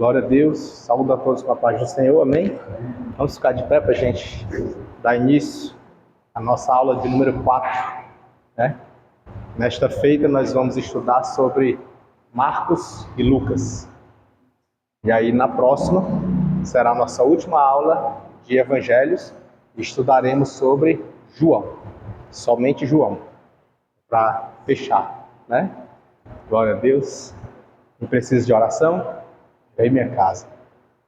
Glória a Deus, saúdo a todos com a paz do Senhor, amém? Vamos ficar de pé para a gente dar início à nossa aula de número 4, né? Nesta feita nós vamos estudar sobre Marcos e Lucas. E aí na próxima será a nossa última aula de Evangelhos, e estudaremos sobre João, somente João, para fechar, né? Glória a Deus. Não preciso de oração? Em minha casa.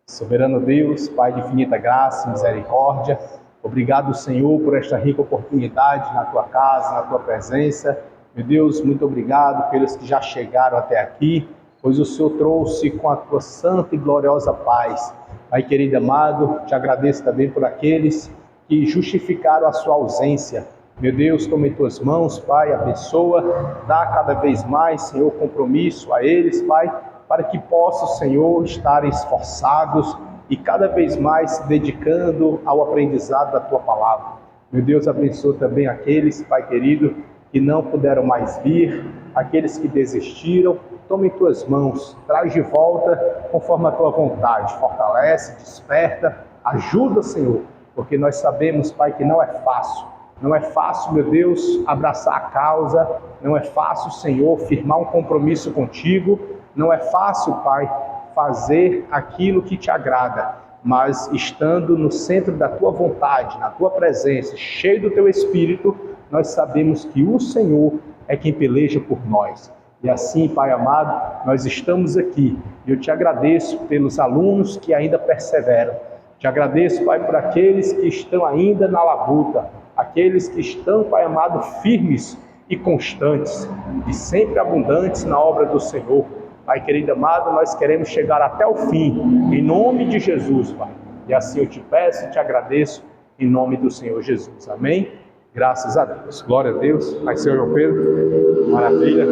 Soberano Deus, Pai de infinita graça e misericórdia, obrigado, Senhor, por esta rica oportunidade na Tua casa, na Tua presença. Meu Deus, muito obrigado pelos que já chegaram até aqui, pois o Senhor trouxe com a Tua santa e gloriosa paz. Pai querido amado, te agradeço também por aqueles que justificaram a sua ausência. Meu Deus, tome em Tuas mãos, Pai, abençoa, dá cada vez mais, Senhor, compromisso a eles, Pai, para que possam, Senhor, estarem esforçados e cada vez mais se dedicando ao aprendizado da Tua Palavra. Meu Deus, abençoa também aqueles, Pai querido, que não puderam mais vir, aqueles que desistiram. Tome em Tuas mãos, traz de volta conforme a Tua vontade, fortalece, desperta, ajuda, Senhor, porque nós sabemos, Pai, que não é fácil. Não é fácil, meu Deus, abraçar a causa, não é fácil, Senhor, firmar um compromisso contigo, não é fácil, Pai, fazer aquilo que te agrada, mas estando no centro da Tua vontade, na Tua presença, cheio do Teu Espírito, nós sabemos que o Senhor é quem peleja por nós. E assim, Pai amado, nós estamos aqui. E eu te agradeço pelos alunos que ainda perseveram. Te agradeço, Pai, por aqueles que estão ainda na labuta, aqueles que estão, Pai amado, firmes e constantes, e sempre abundantes na obra do Senhor. Pai querido amado, nós queremos chegar até o fim, em nome de Jesus, Pai. E assim eu te peço e te agradeço, em nome do Senhor Jesus. Amém? Graças a Deus. Glória a Deus. Pai, Senhor Pedro. Maravilha.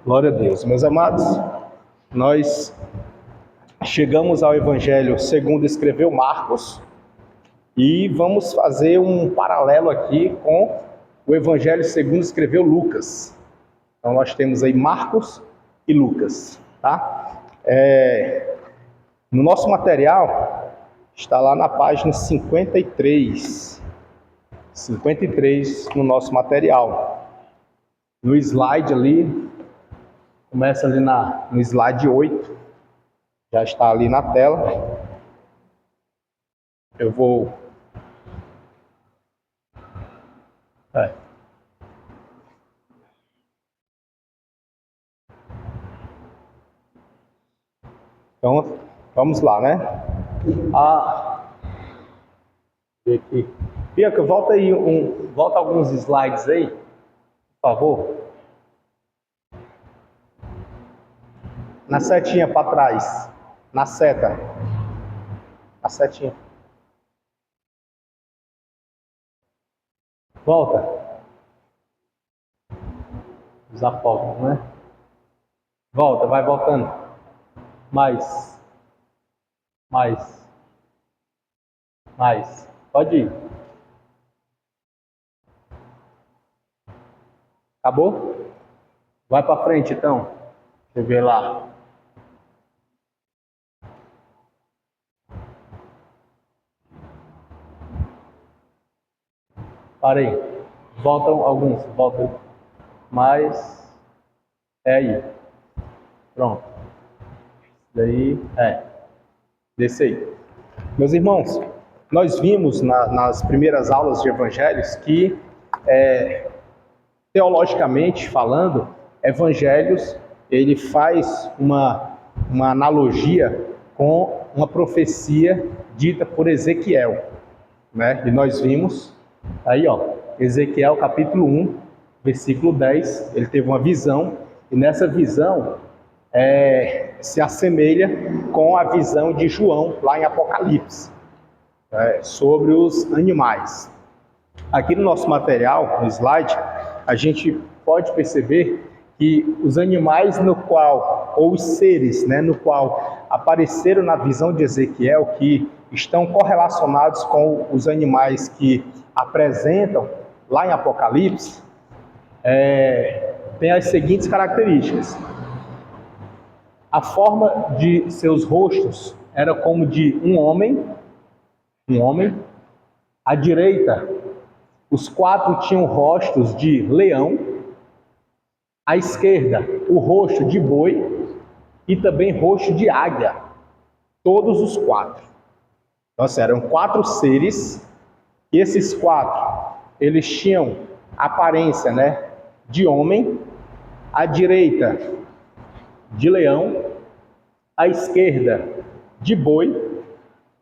Glória a Deus. Meus amados, nós chegamos ao Evangelho segundo escreveu Marcos e vamos fazer um paralelo aqui com o Evangelho segundo escreveu Lucas. Então nós temos aí Marcos e Lucas, tá? No nosso material está lá na página 53 no nosso material. No slide ali, começa ali no slide 8, já está ali na tela. Eu vou... Então, vamos lá, né? Aqui. Bianca, volta aí, volta alguns slides aí, por favor. Na setinha para trás, na seta. A setinha. Volta. Usar foco, né? Volta, vai voltando. Mais. Pode ir. Acabou? Vai para frente, então. Deixa eu ver lá. Parei. Voltam alguns. Volta mais. É aí. Pronto. Daí, desse aí. Meus irmãos, nós vimos nas primeiras aulas de evangelhos que, teologicamente falando, evangelhos, ele faz uma analogia com uma profecia dita por Ezequiel, né? E nós vimos, aí Ezequiel capítulo 1, versículo 10, ele teve uma visão, e nessa visão, se assemelha com a visão de João, lá em Apocalipse, sobre os animais. Aqui no nosso material, no slide, a gente pode perceber que os animais ou os seres, né, no qual apareceram na visão de Ezequiel, que estão correlacionados com os animais que apresentam lá em Apocalipse, tem as seguintes características. A forma de seus rostos era como de um homem. À direita, os 4 tinham rostos de leão. À esquerda, o rosto de boi e também rosto de águia. Todos os 4. Então, assim, eram 4 seres, e esses 4, eles tinham aparência, né, de homem. À direita, de leão. À esquerda, de boi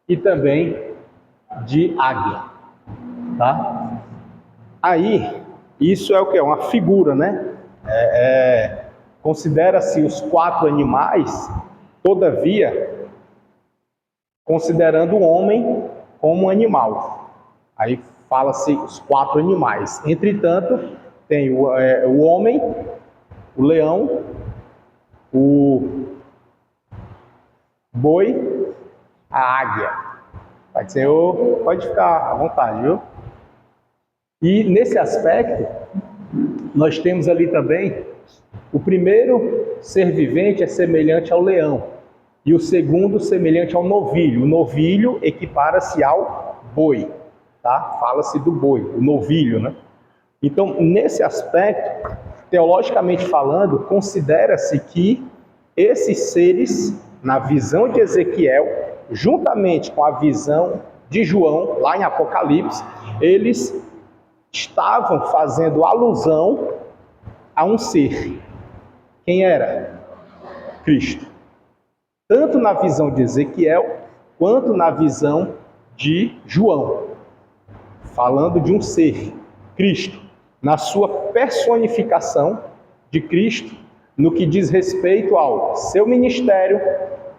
e também de águia, tá? Aí, isso é o que? É uma figura, né? Considera-se os 4 animais, todavia, considerando o homem como um animal. Aí fala-se os 4 animais. Entretanto, tem o homem, o leão, o boi, a águia. Pode ficar à vontade, viu? E nesse aspecto, nós temos ali também, o primeiro ser vivente é semelhante ao leão, e o segundo semelhante ao novilho. O novilho equipara-se ao boi, tá? Fala-se do boi, o novilho, né? Então, nesse aspecto, teologicamente falando, considera-se que esses seres, na visão de Ezequiel, juntamente com a visão de João, lá em Apocalipse, eles estavam fazendo alusão a um ser. Quem era? Cristo. Tanto na visão de Ezequiel, quanto na visão de João. Falando de um ser, Cristo, na sua personificação de Cristo, no que diz respeito ao seu ministério,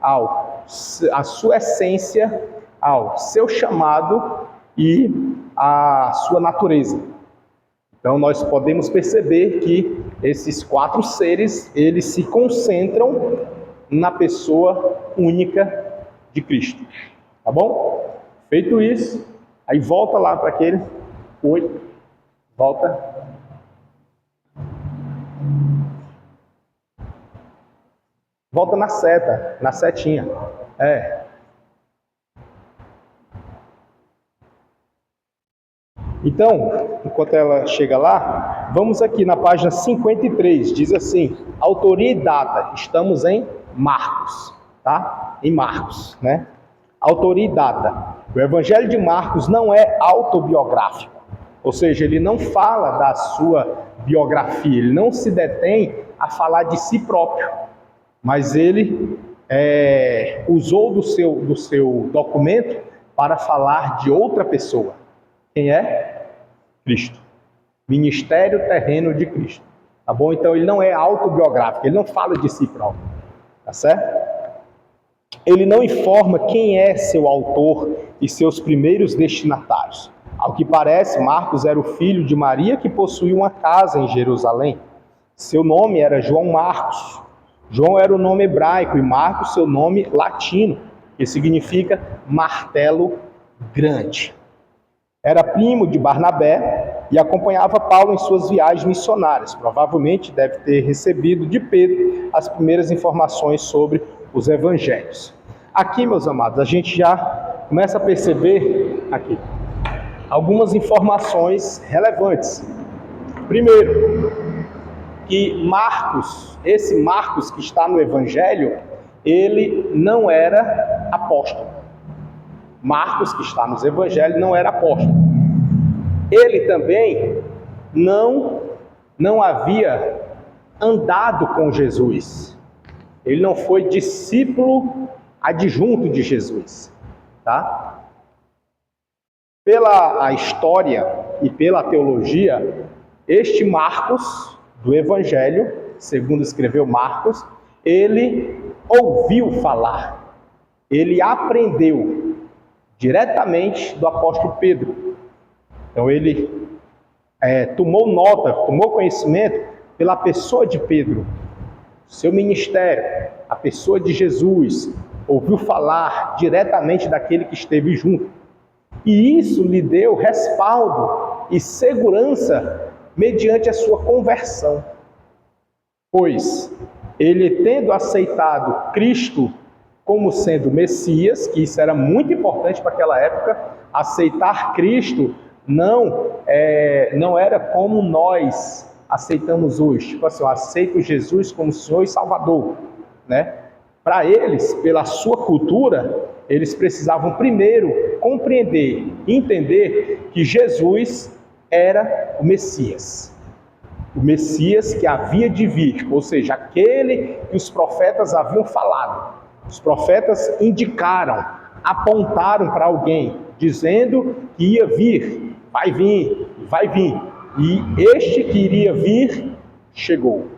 à sua essência, ao seu chamado e à sua natureza. Então nós podemos perceber que esses 4 seres, eles se concentram na pessoa única de Cristo. Tá bom? Feito isso, aí volta lá para aquele 8, volta. Volta na seta, na setinha. Então, enquanto ela chega lá, vamos aqui na página 53, diz assim, autoria e data, estamos em Marcos, tá? Em Marcos, né? Autoria e data. O Evangelho de Marcos não é autobiográfico, ou seja, ele não fala da sua biografia, ele não se detém a falar de si próprio, mas ele usou do seu documento para falar de outra pessoa. Quem é? Cristo. Ministério terreno de Cristo. Tá bom? Então ele não é autobiográfico, ele não fala de si próprio. Tá certo? Ele não informa quem é seu autor e seus primeiros destinatários. Ao que parece, Marcos era o filho de Maria que possuía uma casa em Jerusalém. Seu nome era João Marcos. João era o nome hebraico e Marcos seu nome latino, que significa martelo grande. Era primo de Barnabé e acompanhava Paulo em suas viagens missionárias. Provavelmente deve ter recebido de Pedro as primeiras informações sobre os evangelhos. Aqui, meus amados, a gente já começa a perceber aqui algumas informações relevantes. Primeiro, que Marcos, esse Marcos que está no evangelho, ele não era apóstolo. Marcos, que está nos evangelhos, não era apóstolo. Ele também não havia andado com Jesus. Ele não foi discípulo adjunto de Jesus, tá? Pela a história e pela teologia, este Marcos do evangelho, segundo escreveu Marcos, ele ouviu falar, ele aprendeu diretamente do apóstolo Pedro. Então ele tomou nota, tomou conhecimento pela pessoa de Pedro, seu ministério, a pessoa de Jesus, ouviu falar diretamente daquele que esteve junto. E isso lhe deu respaldo e segurança mediante a sua conversão. Pois ele, tendo aceitado Cristo como sendo Messias, que isso era muito importante para aquela época, aceitar Cristo não era como nós aceitamos hoje. Tipo assim, eu aceito Jesus como Senhor e Salvador, né? Para eles, pela sua cultura, eles precisavam primeiro compreender, entender que Jesus era o Messias. O Messias que havia de vir, ou seja, aquele que os profetas haviam falado. Os profetas indicaram, apontaram para alguém, dizendo que ia vir, vai vir, vai vir. E este que iria vir, chegou.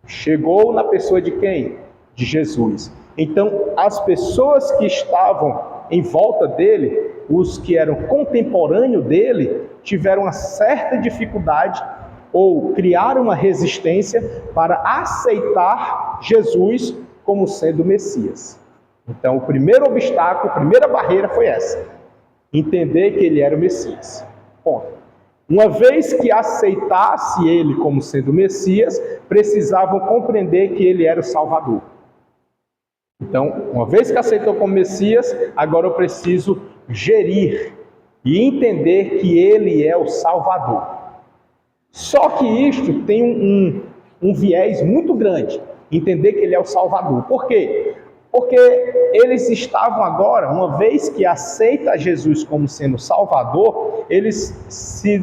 Chegou na pessoa de quem? De Jesus. Então, as pessoas que estavam em volta dele, os que eram contemporâneos dele, tiveram uma certa dificuldade ou criaram uma resistência para aceitar Jesus como sendo o Messias. Então, o primeiro obstáculo, a primeira barreira foi essa. Entender que ele era o Messias. Ponto. Uma vez que aceitasse ele como sendo o Messias, precisavam compreender que ele era o Salvador. Então, uma vez que aceitou como Messias, agora eu preciso gerir e entender que ele é o Salvador. Só que isto tem um viés muito grande, entender que ele é o Salvador. Por quê? Porque eles estavam agora, uma vez que aceita Jesus como sendo Salvador, eles se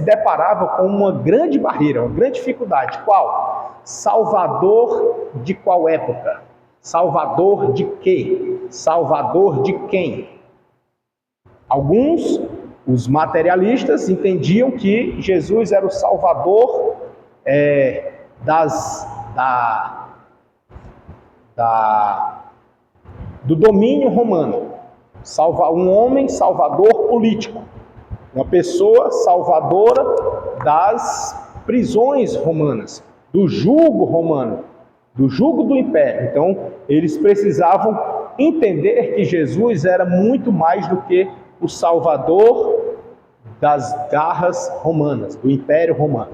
deparavam com uma grande barreira, uma grande dificuldade. Qual? Salvador de qual época? Salvador de quê? Salvador de quem? Alguns, os materialistas, entendiam que Jesus era o Salvador do domínio romano. Um homem salvador político. Uma pessoa salvadora das prisões romanas, do jugo romano, do jugo do império. Então, eles precisavam entender que Jesus era muito mais do que o salvador das garras romanas, do império romano,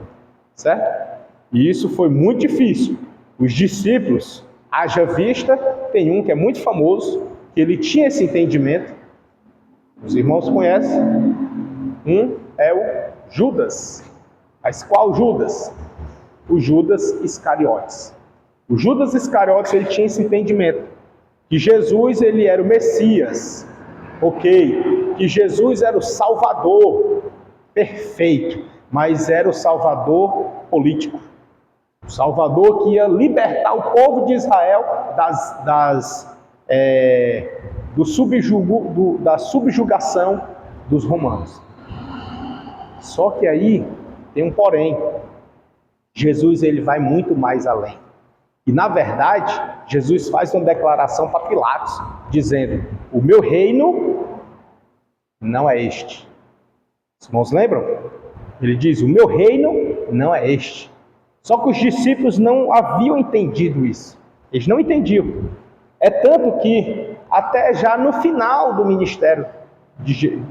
certo? E isso foi muito difícil. Os discípulos, haja vista, tem um que é muito famoso, que ele tinha esse entendimento, os irmãos conhecem, um é o Judas. Mas qual Judas? O Judas Iscariotes. O Judas Iscariotes, ele tinha esse entendimento, que Jesus, ele era o Messias, ok, que Jesus era o Salvador perfeito, mas era o Salvador político, o Salvador que ia libertar o povo de Israel da subjugação dos romanos. Só que aí tem um porém. Jesus, ele vai muito mais além. E na verdade, Jesus faz uma declaração para Pilatos, dizendo: o meu reino não é este. Os irmãos lembram? Ele diz: o meu reino não é este. Só que os discípulos não haviam entendido isso. Eles não entendiam. É tanto que, até já no final do ministério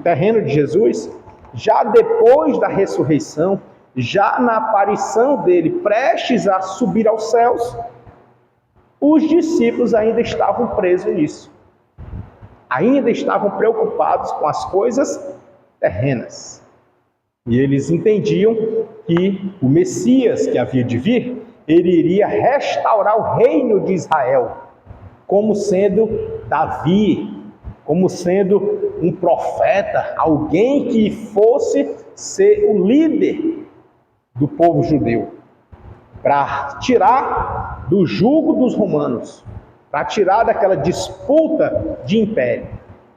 terreno de Jesus, já depois da ressurreição, já na aparição dele, prestes a subir aos céus, os discípulos ainda estavam presos nisso. Ainda estavam preocupados com as coisas terrenas. E eles entendiam que o Messias que havia de vir, ele iria restaurar o reino de Israel, como sendo Davi, como sendo um profeta, alguém que fosse ser o líder do povo judeu, para tirar do jugo dos romanos, para tirar daquela disputa de império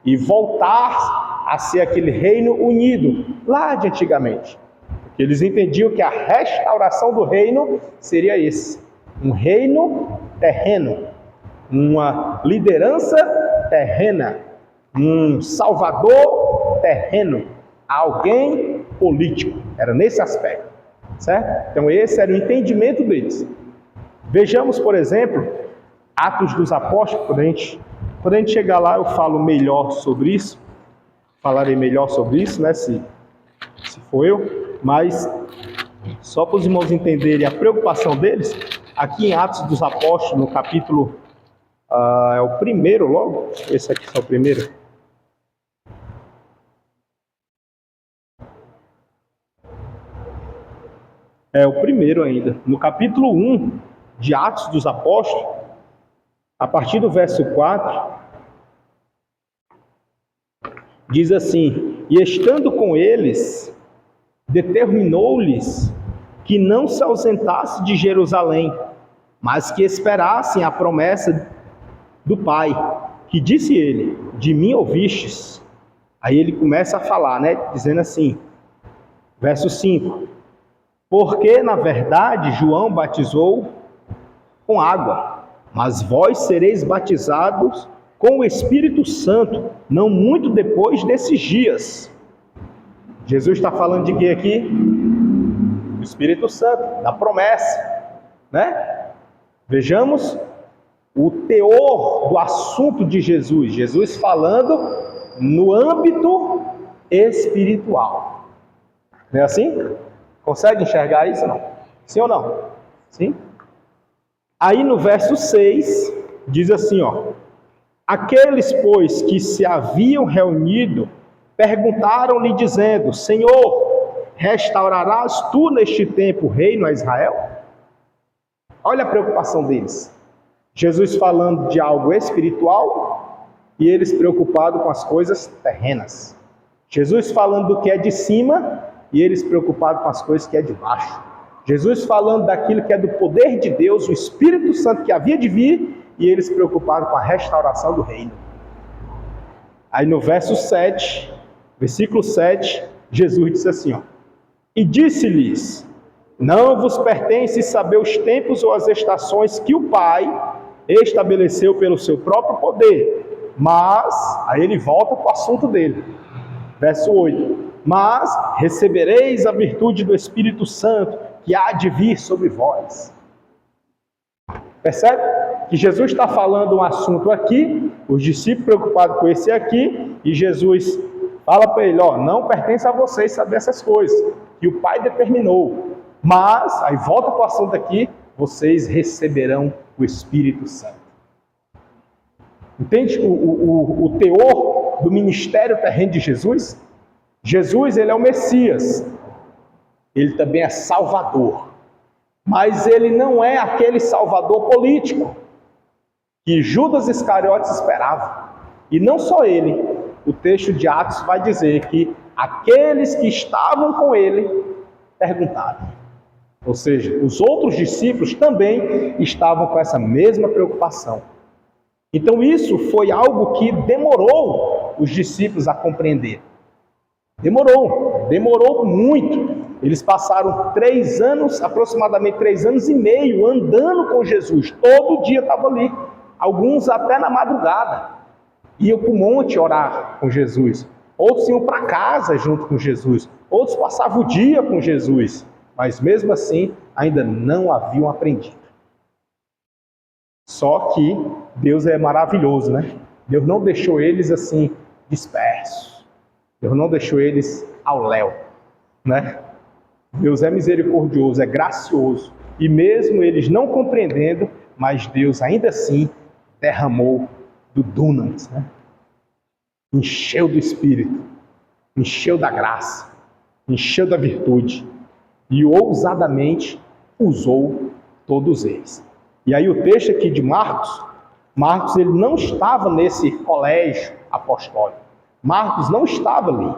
e voltar a ser aquele reino unido lá de antigamente. Porque eles entendiam que a restauração do reino seria esse, um reino terreno, uma liderança terrena, um salvador terreno, alguém político. Era nesse aspecto, certo? Então esse era o entendimento deles. Vejamos, por exemplo, Atos dos Apóstolos. Quando a gente chegar lá, eu falo melhor sobre isso, falarei melhor sobre isso, né, se for eu, mas só para os irmãos entenderem a preocupação deles, aqui em Atos dos Apóstolos, no capítulo, é o primeiro logo, esse aqui é o primeiro. É o primeiro ainda, no capítulo 1 de Atos dos Apóstolos, a partir do verso 4, diz assim: e estando com eles, determinou-lhes que não se ausentasse de Jerusalém, mas que esperassem a promessa do Pai, que disse ele, de mim ouvistes. Aí ele começa a falar, né, dizendo assim, verso 5, porque na verdade João batizou com água, mas vós sereis batizados com o Espírito Santo, não muito depois desses dias. Jesus está falando de quê aqui? Do Espírito Santo, da promessa, né? Vejamos o teor do assunto de Jesus. Jesus falando no âmbito espiritual. Não é assim? Consegue enxergar isso, não? Sim ou não? Sim? Aí no verso 6, diz assim, ó. Aqueles, pois, que se haviam reunido, perguntaram-lhe, dizendo, Senhor, restaurarás tu neste tempo o reino a Israel? Olha a preocupação deles. Jesus falando de algo espiritual e eles preocupados com as coisas terrenas. Jesus falando do que é de cima e eles preocupados com as coisas que é de baixo. Jesus falando daquilo que é do poder de Deus, o Espírito Santo que havia de vir, e eles preocupados com a restauração do reino. Aí no verso 7, versículo 7, Jesus disse assim, ó, e disse-lhes, não vos pertence saber os tempos ou as estações que o Pai estabeleceu pelo seu próprio poder, mas, aí ele volta para o assunto dele, verso 8, mas recebereis a virtude do Espírito Santo, que há de vir sobre vós. Percebe? Que Jesus está falando um assunto aqui, os discípulos preocupados com esse aqui, e Jesus fala para ele, ó, não pertence a vocês saber essas coisas, que o Pai determinou, mas, aí volta para o assunto aqui, vocês receberão o Espírito Santo. Entende o teor do ministério terreno de Jesus? Jesus, ele é o Messias, ele também é Salvador, mas ele não é aquele Salvador político que Judas Iscariotes esperava. E não só ele, o texto de Atos vai dizer que aqueles que estavam com ele perguntaram. Ou seja, os outros discípulos também estavam com essa mesma preocupação. Então isso foi algo que demorou os discípulos a compreender. Demorou muito. Eles passaram 3 anos, aproximadamente 3 anos e meio, andando com Jesus. Todo dia estavam ali. Alguns até na madrugada. Iam para o monte orar com Jesus. Outros iam para casa junto com Jesus. Outros passavam o dia com Jesus. Mas mesmo assim, ainda não haviam aprendido. Só que Deus é maravilhoso, né? Deus não deixou eles assim, dispersos. Deus não deixou eles ao léu, né? Deus é misericordioso, é gracioso. E mesmo eles não compreendendo, mas Deus ainda assim derramou do dunamis, né? Encheu do Espírito, encheu da graça, encheu da virtude e ousadamente usou todos eles. E aí o texto aqui de Marcos ele não estava nesse colégio apostólico. Marcos não estava ali,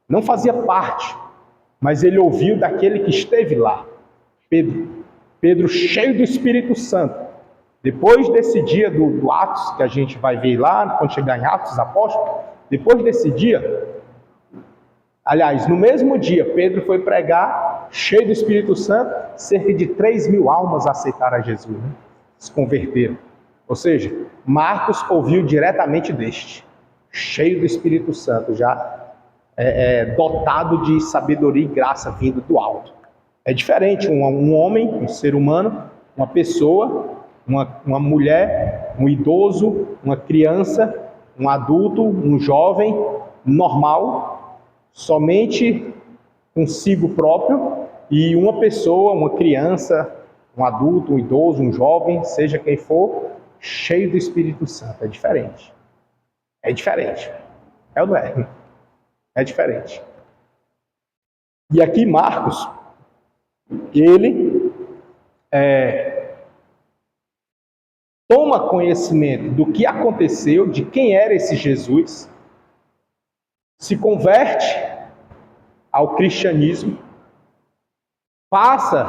não fazia parte, mas ele ouviu daquele que esteve lá, Pedro cheio do Espírito Santo. Depois desse dia do Atos, que a gente vai ver lá, quando chegar em Atos dos Apóstolos, depois desse dia, aliás, no mesmo dia, Pedro foi pregar, cheio do Espírito Santo, cerca de 3.000 almas aceitaram a Jesus, né? Se converteram. Ou seja, Marcos ouviu diretamente deste, cheio do Espírito Santo, já dotado de sabedoria e graça vindo do alto. É diferente, um homem, um ser humano, uma pessoa, uma mulher, um idoso, uma criança, um adulto, um jovem, normal, somente consigo próprio e uma pessoa, uma criança, um adulto, um idoso, um jovem, seja quem for, cheio do Espírito Santo. É diferente. É diferente. É ou não é? É diferente. E aqui Marcos, ele toma conhecimento do que aconteceu, de quem era esse Jesus, se converte ao cristianismo, passa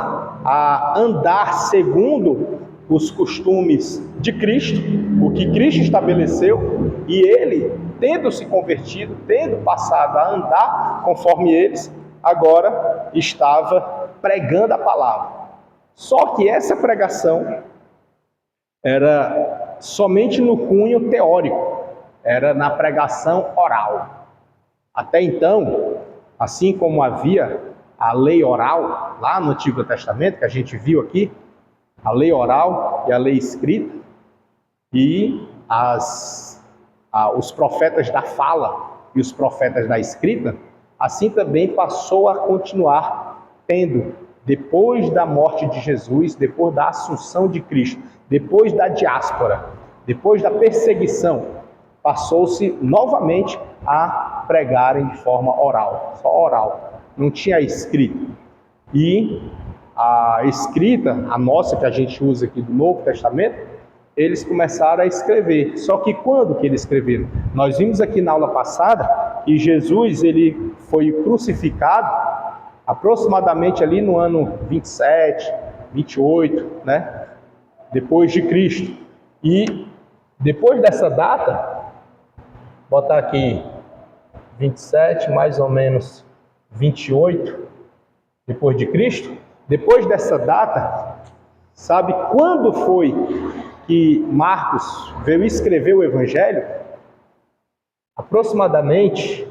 a andar segundo os costumes de Cristo, o que Cristo estabeleceu, e ele, tendo se convertido, tendo passado a andar conforme eles, agora estava pregando a palavra. Só que essa pregação era somente no cunho teórico, era na pregação oral. Até então, assim como havia a lei oral lá no Antigo Testamento, que a gente viu aqui, a lei oral e a lei escrita, e os profetas da fala e os profetas da escrita, assim também passou a continuar tendo, depois da morte de Jesus, depois da assunção de Cristo, depois da diáspora, depois da perseguição, passou-se novamente a pregarem de forma oral, só oral, não tinha escrita. E a escrita, a nossa que a gente usa aqui do Novo Testamento, eles começaram a escrever. Só que quando que eles escreveram? Nós vimos aqui na aula passada que Jesus ele foi crucificado aproximadamente ali no ano 27, 28, né? Depois de Cristo. E depois dessa data, botar aqui 27, mais ou menos 28, depois de Cristo, depois dessa data, sabe quando foi que Marcos veio escrever o Evangelho? Aproximadamente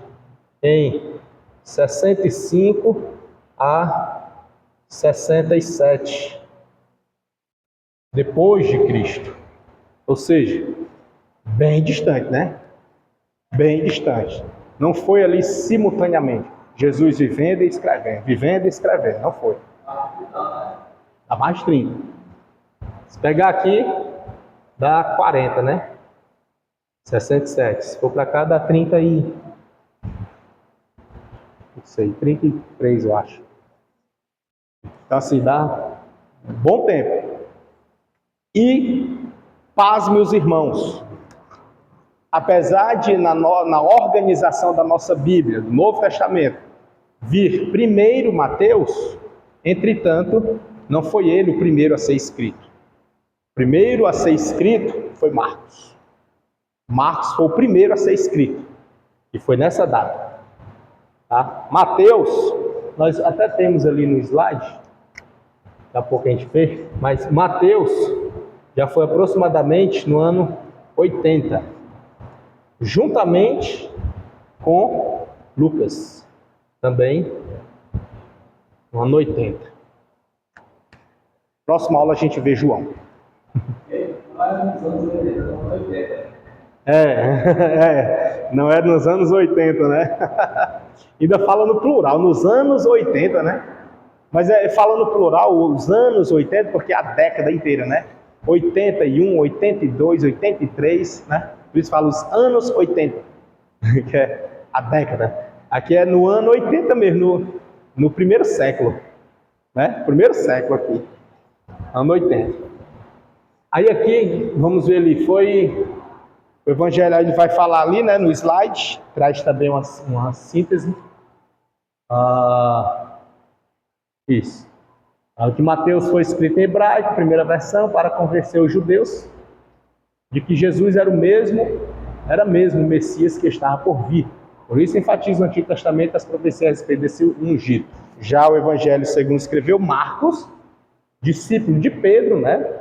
em 65 a 67 depois de Cristo. Ou seja, bem distante, né? Bem distante. Não foi ali simultaneamente. Jesus vivendo e escrevendo, não foi. Dá mais de 30. Se pegar aqui, dá 40, né? 67. Se for para cá, dá 30 e... não sei, 33, eu acho. Então, assim, dá um bom tempo. E, pasme os irmãos, apesar de na organização da nossa Bíblia, do Novo Testamento, vir primeiro Mateus, entretanto, não foi ele o primeiro a ser escrito. O primeiro a ser escrito foi Marcos. Marcos foi o primeiro a ser escrito, e foi nessa data. Tá? Mateus, nós até temos ali no slide, daqui a pouco a gente fecha, mas Mateus já foi aproximadamente no ano 80, juntamente com Lucas, também no ano 80. Próxima aula a gente vê João. Não é nos anos 80, né? Ainda fala no plural, nos anos 80, né? Mas fala no plural, os anos 80, porque é a década inteira, né? 81, 82, 83, né? Por isso fala os anos 80, que é a década. Aqui é no ano 80 mesmo, no primeiro século, né? Primeiro século aqui, ano 80. Aí aqui, vamos ver ali, foi... O Evangelho, ele vai falar ali, né, no slide, traz também uma síntese. Isso. O de Mateus foi escrito em hebraico, primeira versão, para convencer os judeus de que Jesus era mesmo o Messias que estava por vir. Por isso enfatiza no Antigo Testamento as profecias a respeito desse ungido. Já o Evangelho segundo escreveu Marcos, discípulo de Pedro, né,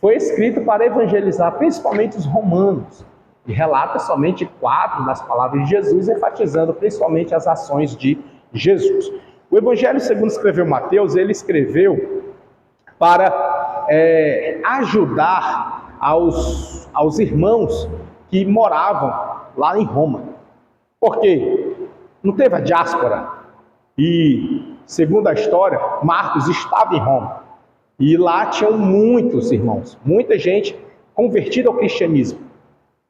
foi escrito para evangelizar principalmente os romanos, e relata somente 4 das palavras de Jesus, enfatizando principalmente as ações de Jesus. O Evangelho segundo escreveu Mateus, ele escreveu para ajudar aos irmãos que moravam lá em Roma. Por quê? Não teve a diáspora, e segundo a história, Marcos estava em Roma. E lá tinham muitos irmãos, muita gente convertida ao cristianismo,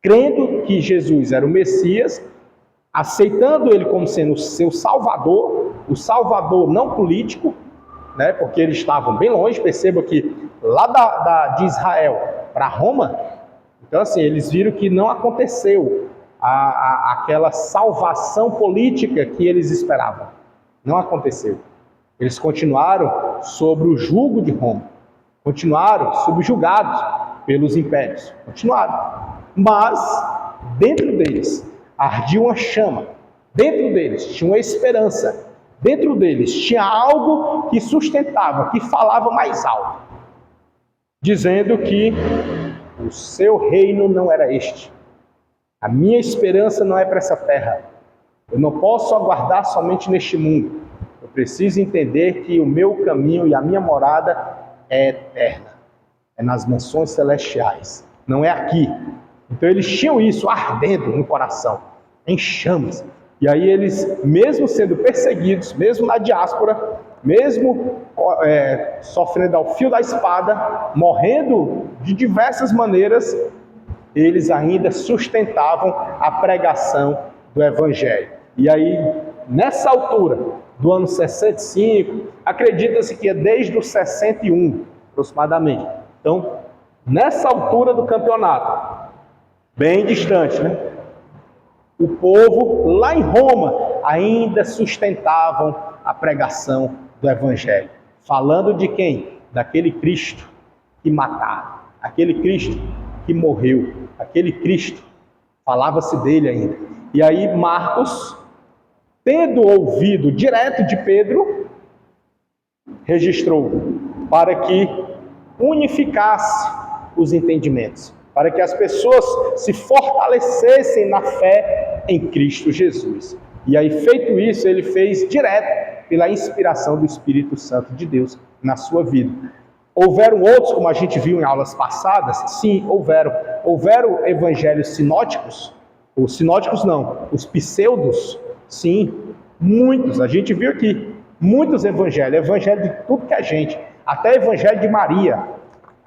crendo que Jesus era o Messias, aceitando ele como sendo o seu Salvador, o Salvador não político, né, porque eles estavam bem longe. Perceba que lá de Israel para Roma, então assim, eles viram que não aconteceu aquela salvação política que eles esperavam. Não aconteceu. Eles continuaram sob o jugo de Roma, continuaram subjugados pelos impérios, continuaram. Mas dentro deles ardia uma chama, dentro deles tinha uma esperança, dentro deles tinha algo que sustentava, que falava mais alto, dizendo que o seu reino não era este. A minha esperança não é para essa terra. Eu não posso aguardar somente neste mundo. Eu preciso entender que o meu caminho e a minha morada é eterna. É nas mansões celestiais. Não é aqui. Então eles tinham isso ardendo no coração, em chamas. E aí eles, mesmo sendo perseguidos, mesmo na diáspora, mesmo sofrendo ao fio da espada, morrendo de diversas maneiras, eles ainda sustentavam a pregação do Evangelho. E aí, nessa altura, do ano 65, acredita-se que é desde o 61, aproximadamente. Então, nessa altura do campeonato, bem distante, né? O povo lá em Roma ainda sustentavam a pregação do Evangelho. Falando de quem? Daquele Cristo que mataram, aquele Cristo que morreu, aquele Cristo, falava-se dele ainda. E aí Marcos, tendo ouvido direto de Pedro, registrou para que unificasse os entendimentos, para que as pessoas se fortalecessem na fé em Cristo Jesus. E aí, feito isso, ele fez direto pela inspiração do Espírito Santo de Deus na sua vida. Houveram outros, como a gente viu em aulas passadas? Sim, houveram. Houveram evangelhos sinóticos? Os sinóticos não, os pseudos? Sim, muitos. A gente viu aqui, muitos evangelhos. Evangelho de tudo que é gente. Até evangelho de Maria.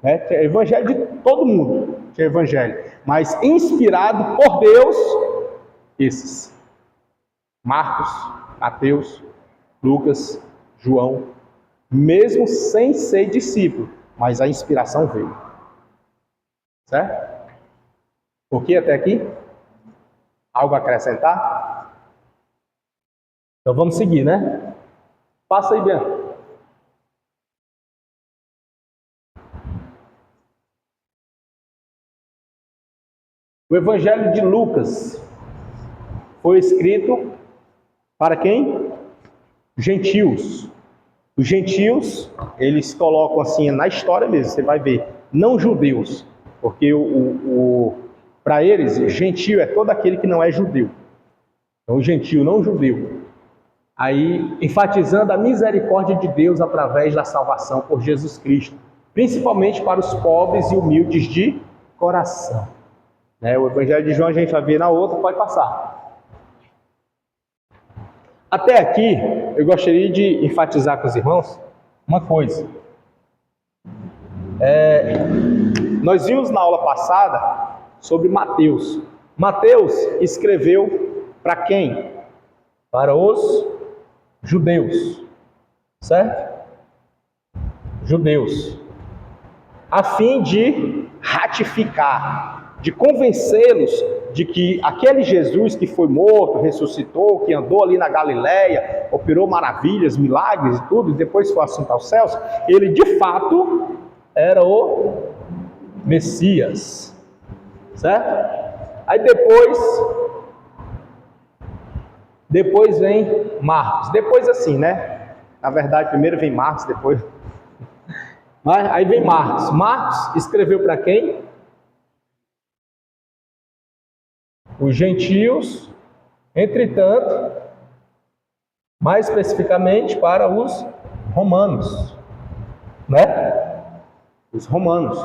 Né? Evangelho de todo mundo. Tinha evangelho. Mas inspirado por Deus, esses. Marcos, Mateus, Lucas, João. Mesmo sem ser discípulo, mas a inspiração veio. Certo? Por que até aqui? Algo a acrescentar? Então vamos seguir, né? Passa aí, Bianca. O Evangelho de Lucas foi escrito para quem? Gentios. Os gentios, eles colocam assim na história mesmo, você vai ver, não judeus, porque para eles, gentio é todo aquele que não é judeu. Então, o gentio não judeu. Aí, enfatizando a misericórdia de Deus através da salvação por Jesus Cristo, principalmente para os pobres e humildes de coração. Né? O Evangelho de João a gente vai ver na outra, pode passar. Até aqui, eu gostaria de enfatizar com os irmãos uma coisa. Nós vimos na aula passada sobre Mateus. Mateus escreveu para quem? Para os judeus, certo? Judeus. A fim de ratificar, de convencê-los de que aquele Jesus que foi morto, ressuscitou, que andou ali na Galileia, operou maravilhas, milagres e tudo, e depois foi assunto aos céus, ele de fato era o Messias, certo? Aí depois vem Marcos, depois assim, né? Na verdade, primeiro vem Marcos, depois... Mas aí vem Marcos. Marcos escreveu para quem? Os gentios, entretanto, mais especificamente para os romanos, né? Os romanos.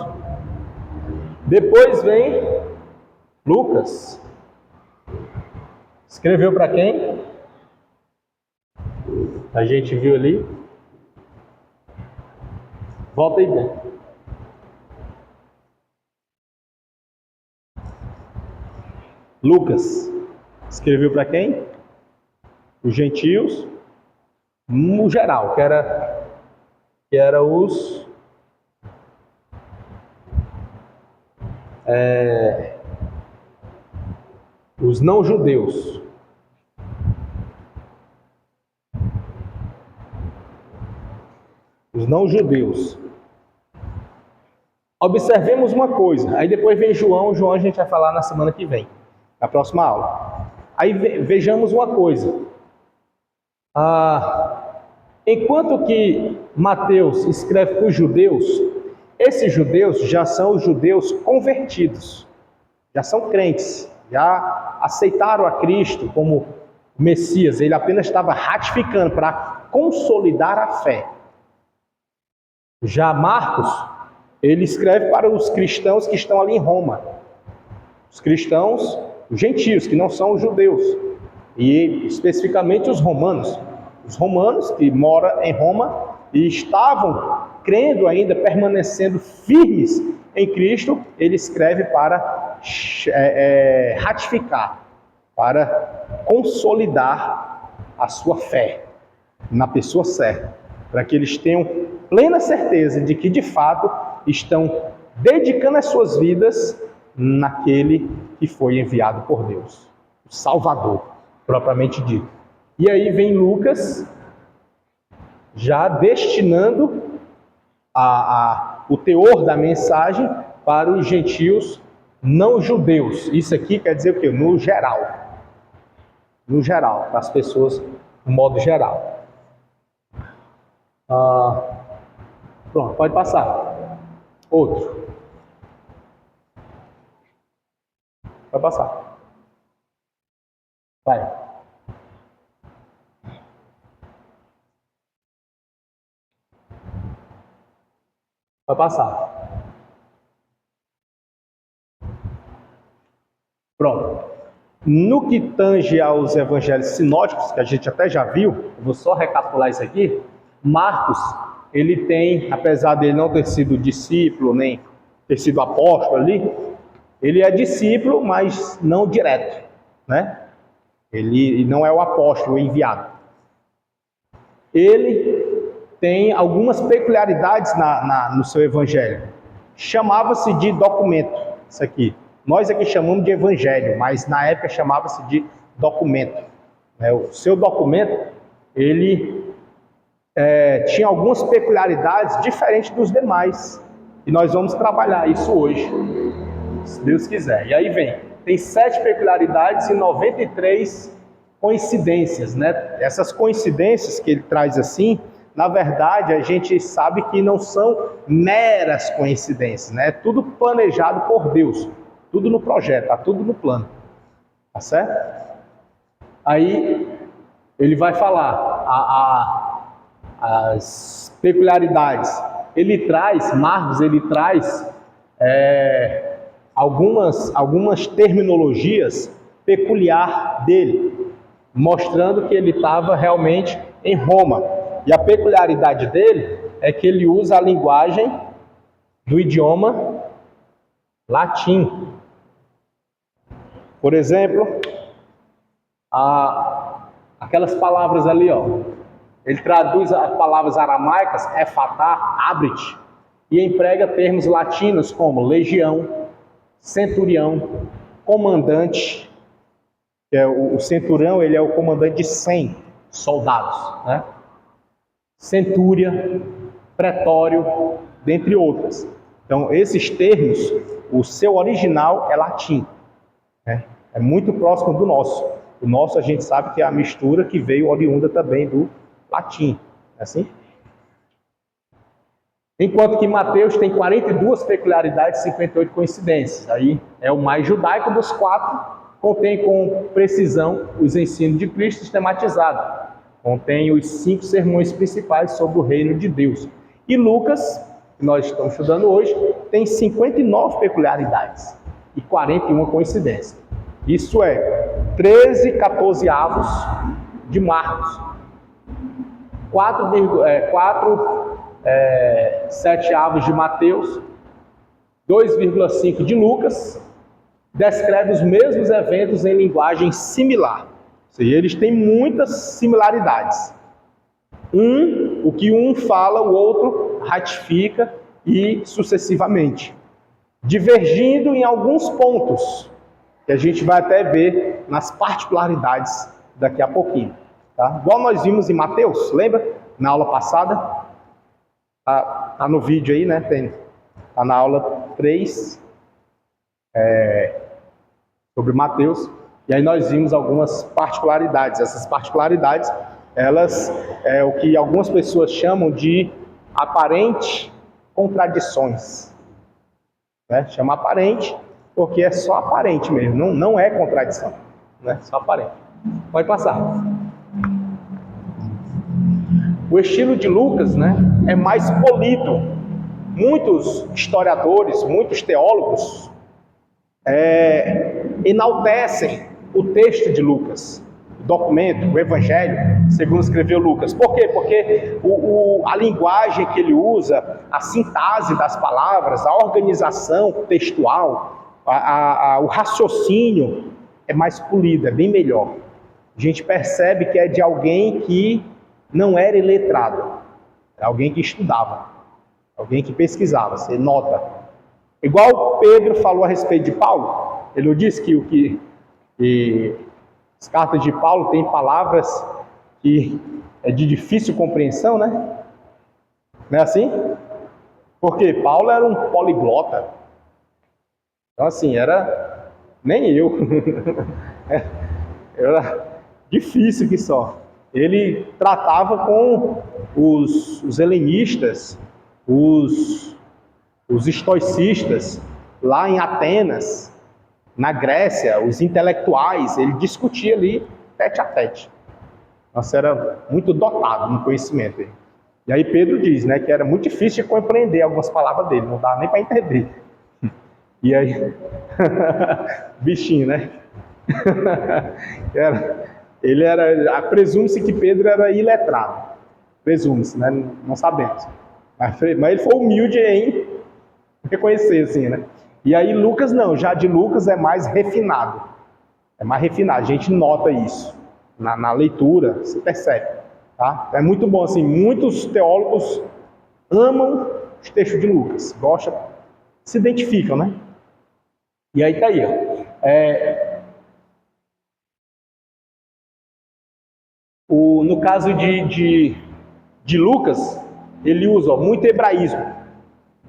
Depois vem Lucas. Escreveu para quem? A gente viu ali. Volta aí, Ben. Lucas escreveu para quem? Os gentios, no geral, que era os não judeus. Os não judeus. Observemos uma coisa, aí depois vem João a gente vai falar na semana que vem, na próxima aula. Aí vejamos uma coisa. Enquanto que Mateus escreve para os judeus, esses judeus já são os judeus convertidos, já são crentes, já aceitaram a Cristo como Messias, ele apenas estava ratificando para consolidar a fé. Já Marcos, ele escreve para os cristãos que estão ali em Roma, os cristãos, os gentios, que não são os judeus, e especificamente os romanos que moram em Roma e estavam crendo ainda, permanecendo firmes em Cristo, ele escreve para ratificar, para consolidar a sua fé na pessoa certa, para que eles tenham plena certeza de que de fato estão dedicando as suas vidas naquele que foi enviado por Deus, o Salvador, propriamente dito. E aí vem Lucas, já destinando o teor da mensagem para os gentios não judeus. Isso aqui quer dizer o quê? No geral. No geral, para as pessoas, no modo geral. Pronto, pode passar. Outro. Pode passar. Vai. Vai passar. Pronto. No que tange aos evangelhos sinóticos, que a gente até já viu, vou só recapitular isso aqui. Marcos, ele tem, apesar dele não ter sido discípulo, nem ter sido apóstolo ali, ele é discípulo, mas não direto, né? Ele não é o apóstolo, o enviado. Ele tem algumas peculiaridades no seu evangelho. Chamava-se de documento, isso aqui. Nós aqui chamamos de evangelho, mas na época chamava-se de documento. O seu documento, ele tinha algumas peculiaridades diferentes dos demais. E nós vamos trabalhar isso hoje, se Deus quiser. E aí tem 7 peculiaridades e 93 coincidências, né? Essas coincidências que ele traz assim, na verdade, a gente sabe que não são meras coincidências, né? É tudo planejado por Deus, tudo no projeto, está tudo no plano, tá certo? Aí ele vai falar as peculiaridades. Marcos, ele traz algumas terminologias peculiar dele, mostrando que ele estava realmente em Roma. E a peculiaridade dele é que ele usa a linguagem do idioma latim. Por exemplo, aquelas palavras ali, ele traduz as palavras aramaicas, efatá, abrit, e emprega termos latinos como legião, centurião, comandante. O centurião, ele é o comandante de 100 soldados, né? Centúria, pretório, dentre outras. Então, esses termos, o seu original é latim, né? É muito próximo do nosso. O nosso, a gente sabe que é a mistura que veio oriunda também do latim, é assim? Enquanto que Mateus tem 42 peculiaridades e 58 coincidências. Aí é o mais judaico dos 4, contém com precisão os ensinos de Cristo sistematizados. Contém os 5 sermões principais sobre o reino de Deus. E Lucas, que nós estamos estudando hoje, tem 59 peculiaridades e 41 coincidências. Isso é 13 14avos de Marcos. 7/7 de Mateus, 2,5 de Lucas, descreve os mesmos eventos em linguagem similar. Ou seja, eles têm muitas similaridades. O que um fala, o outro ratifica e sucessivamente. Divergindo em alguns pontos, que a gente vai até ver nas particularidades daqui a pouquinho. Tá? Igual nós vimos em Mateus, lembra? Na aula passada. Tá no vídeo aí, né? Tá na aula 3, sobre Mateus. E aí nós vimos algumas particularidades. Essas particularidades, elas é o que algumas pessoas chamam de aparente contradições. Né? Chama aparente porque é só aparente mesmo, não é contradição, né? Só aparente. Pode passar. O estilo de Lucas, né, é mais polido. Muitos historiadores, muitos teólogos enaltecem o texto de Lucas, o documento, o evangelho, segundo escreveu Lucas. Por quê? Porque a linguagem que ele usa, a sintase das palavras, a organização textual, o raciocínio é mais polido, é bem melhor. A gente percebe que é de alguém que não era iletrado, é alguém que estudava, alguém que pesquisava, você nota. Igual Pedro falou a respeito de Paulo, ele disse que as cartas de Paulo têm palavras que é de difícil compreensão, né? Não é assim? Porque Paulo era um poliglota. Então assim, nem eu. Era difícil que só. Ele tratava com os helenistas, os estoicistas, lá em Atenas, na Grécia, os intelectuais, ele discutia ali tete a tete. Nossa, era muito dotado no conhecimento. E aí Pedro diz, né, que era muito difícil de compreender algumas palavras dele, não dava nem para entender. E aí, bichinho, né? Presume-se que Pedro era iletrado. Presume-se, né? Não sabemos. Mas ele foi humilde em reconhecer, assim, né? E aí Lucas não, já de Lucas é mais refinado. É mais refinado, a gente nota isso. Na leitura, você percebe. Tá? É muito bom, assim, muitos teólogos amam os textos de Lucas. Gostam, se identificam, né? E aí tá aí, ó. No caso de Lucas, ele usa muito hebraísmo.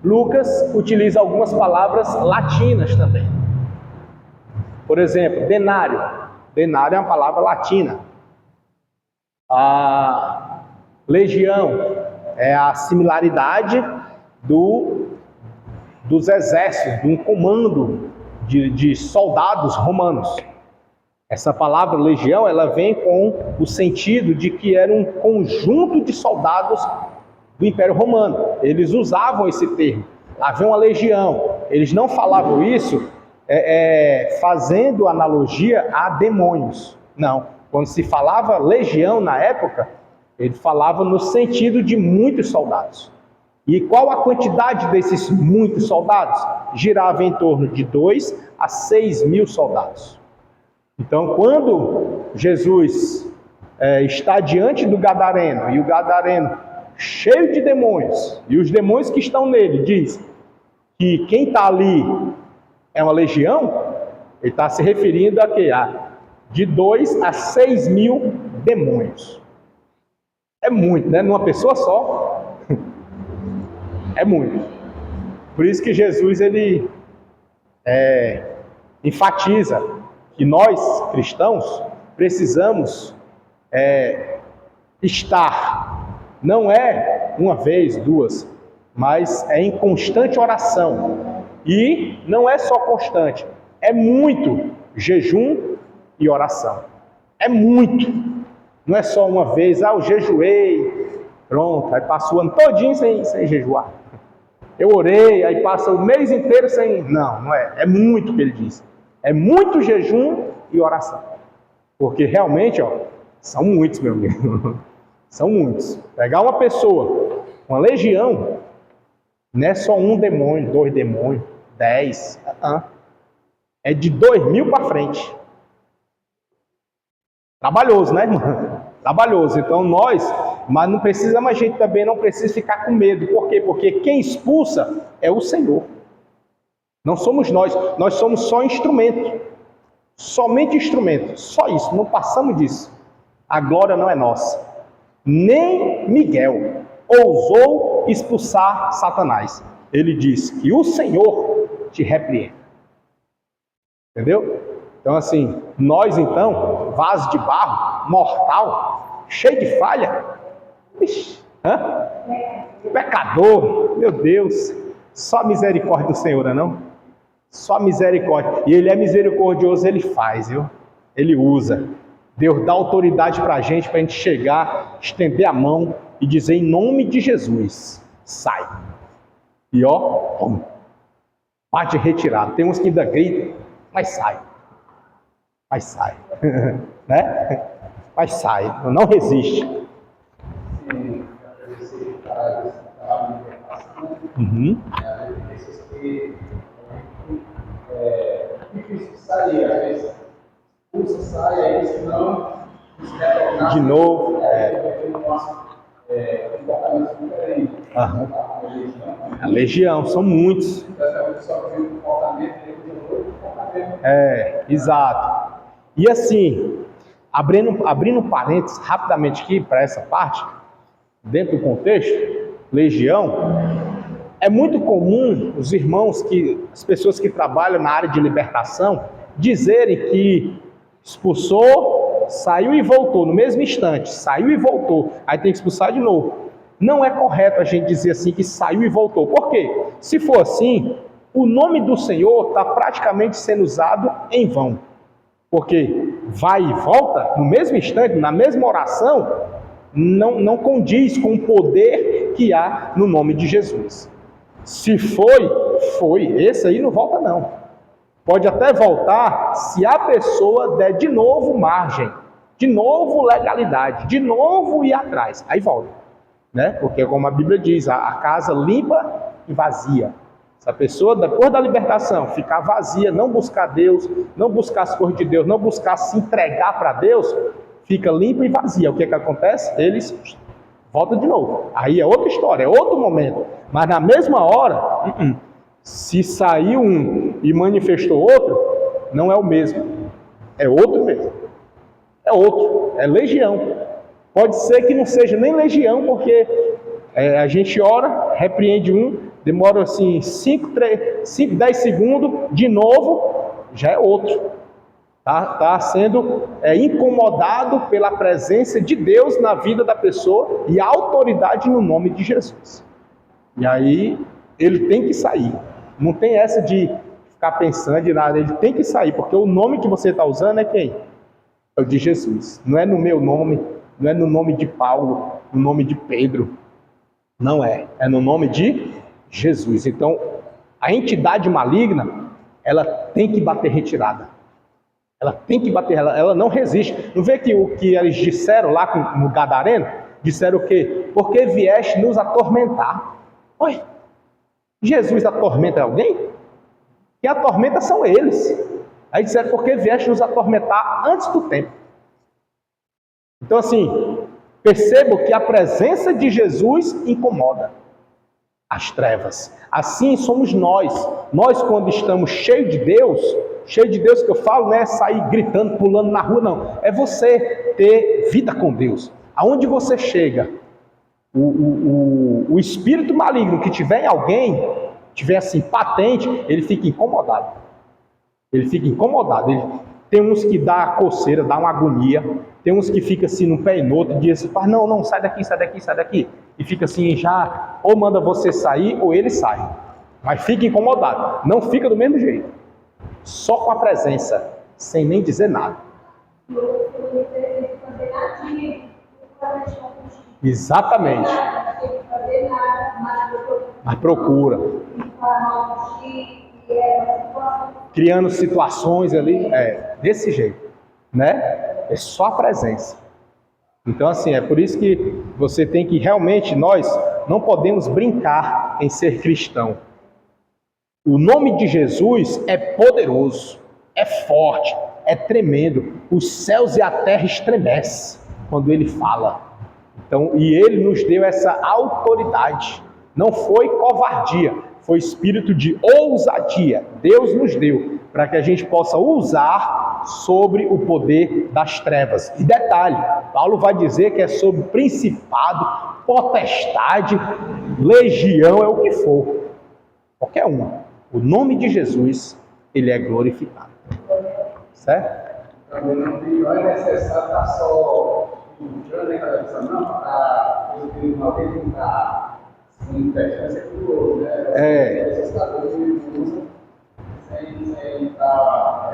Lucas utiliza algumas palavras latinas também. Por exemplo, denário. Denário é uma palavra latina. A legião é a similaridade dos exércitos, de um comando de soldados romanos. Essa palavra legião, ela vem com o sentido de que era um conjunto de soldados do Império Romano. Eles usavam esse termo. Havia uma legião. Eles não falavam isso fazendo analogia a demônios. Não. Quando se falava legião na época, ele falava no sentido de muitos soldados. E qual a quantidade desses muitos soldados? Girava em torno de 2 a 6 mil soldados. Então, quando Jesus está diante do Gadareno, e o Gadareno cheio de demônios, e os demônios que estão nele, diz que quem está ali é uma legião, ele está se referindo a quê? De 2 a 6 mil demônios. É muito, né? Numa pessoa só. É muito. Por isso que Jesus, ele enfatiza que nós, cristãos, precisamos estar, não é uma vez, duas, mas é em constante oração. E não é só constante, é muito jejum e oração. É muito. Não é só uma vez, eu jejuei, pronto, aí passa o ano todinho sem jejuar. Eu orei, aí passa o mês inteiro sem... Não é. É muito o que ele diz. É muito jejum e oração. Porque realmente, são muitos, meu amigo. São muitos. Pegar uma pessoa, uma legião, não é só um demônio, 2 demônios, 10. É de 2.000 para frente. Trabalhoso, né, irmão? Trabalhoso. Então mas não precisa, mas a gente também não precisa ficar com medo. Por quê? Porque quem expulsa é o Senhor. Não somos nós. Nós somos só instrumento. Somente instrumento. Só isso. Não passamos disso. A glória não é nossa. Nem Miguel ousou expulsar Satanás. Ele diz que o Senhor te repreenda. Entendeu? Então assim, nós então, vaso de barro, mortal, cheio de falha, pecador, meu Deus, só misericórdia do Senhor, não? Só misericórdia. E Ele é misericordioso, Ele faz, viu? Ele usa. Deus dá autoridade para a gente chegar, estender a mão e dizer em nome de Jesus, sai. E ó, bate retirado. Tem uns que ainda gritam, mas sai. Mas sai. Né? Mas sai, não resiste. Uhum. De novo. A legião, são muitos. Exato. E assim, abrindo parênteses rapidamente aqui para essa parte, dentro do contexto, legião, é muito comum os irmãos, as pessoas que trabalham na área de libertação, dizerem que expulsou, saiu e voltou, no mesmo instante, saiu e voltou, aí tem que expulsar de novo. Não é correto a gente dizer assim que saiu e voltou. Por quê? Se for assim, o nome do Senhor está praticamente sendo usado em vão. Porque vai e volta, no mesmo instante, na mesma oração, não condiz com o poder que há no nome de Jesus. Se foi. Esse aí não volta não. Pode até voltar se a pessoa der de novo margem, de novo legalidade, de novo ir atrás. Aí volta. Né? Porque como a Bíblia diz, a casa limpa e vazia. Se a pessoa, depois da libertação, ficar vazia, não buscar Deus, não buscar as coisas de Deus, não buscar se entregar para Deus, fica limpa e vazia. O que acontece? Eles voltam de novo. Aí é outra história, é outro momento. Mas na mesma hora, se saiu um e manifestou outro, não é o mesmo. É outro mesmo. É outro. É legião. Pode ser que não seja nem legião, porque a gente ora, repreende um, demora assim 5, 10 segundos, de novo, já é outro. Está sendo incomodado pela presença de Deus na vida da pessoa e a autoridade no nome de Jesus. E aí ele tem que sair. Não tem essa de ficar pensando de nada, ele tem que sair, porque o nome que você está usando é quem? É o de Jesus. Não é no meu nome, não é no nome de Paulo, no nome de Pedro. Não é. É no nome de Jesus. Então, a entidade maligna, ela tem que bater retirada. Ela tem que bater, ela não resiste. Não vê que o que eles disseram lá no Gadareno? Disseram o quê? Porque vieste nos atormentar. Oi, Jesus atormenta alguém? Quem atormenta são eles. Aí disseram, porque vieste nos atormentar antes do tempo. Então assim, percebo que a presença de Jesus incomoda as trevas. Assim somos nós. Nós, quando estamos cheios de Deus que eu falo, não é sair gritando, pulando na rua, não. É você ter vida com Deus. Aonde você chega, o espírito maligno que tiver em alguém, tiver assim patente, ele fica incomodado. Tem uns que dá coceira, dá uma agonia. Tem uns que fica assim num pé e no outro e diz assim, não, sai daqui. E fica assim, já ou manda você sair ou ele sai. Mas fica incomodado. Não fica do mesmo jeito. Só com a presença, sem nem dizer nada. Exatamente. Mas procura. Criando situações ali, desse jeito, né? É só a presença. Então, assim, é por isso que você tem que realmente, nós não podemos brincar em ser cristão. O nome de Jesus é poderoso, é forte, é tremendo. Os céus e a terra estremecem quando ele fala. Então, e ele nos deu essa autoridade. Não foi covardia, foi espírito de ousadia. Deus nos deu para que a gente possa usar sobre o poder das trevas. E detalhe, Paulo vai dizer que é sobre principado, potestade, legião, é o que for. Qualquer uma. O nome de Jesus, ele é glorificado. Certo? Não é necessário estar só entrando em cabeça, não, para uma vez não estar se manifestando aqui do outro, né? É necessário sem estar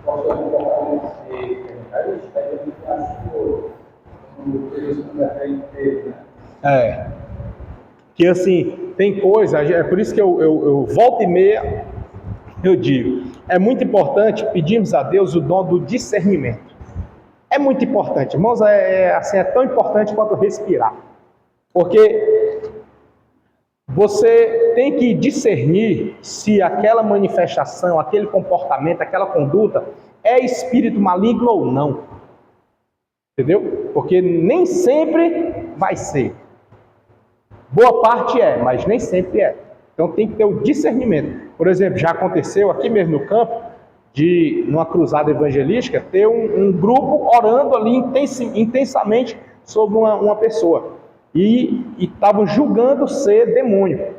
postando um comportamento aí está identificado do outro. Como Deus não deve ter, né? Que assim, tem coisa, é por isso que eu volta e meia, eu digo, é muito importante pedirmos a Deus o dom do discernimento. É muito importante, irmãos, assim, é tão importante quanto respirar. Porque você tem que discernir se aquela manifestação, aquele comportamento, aquela conduta é espírito maligno ou não. Entendeu? Porque nem sempre vai ser. Boa parte é, mas nem sempre é. Então tem que ter o discernimento. Por exemplo, já aconteceu aqui mesmo no campo, numa cruzada evangelística, ter um grupo orando ali intensamente sobre uma pessoa. E estavam julgando ser demônio.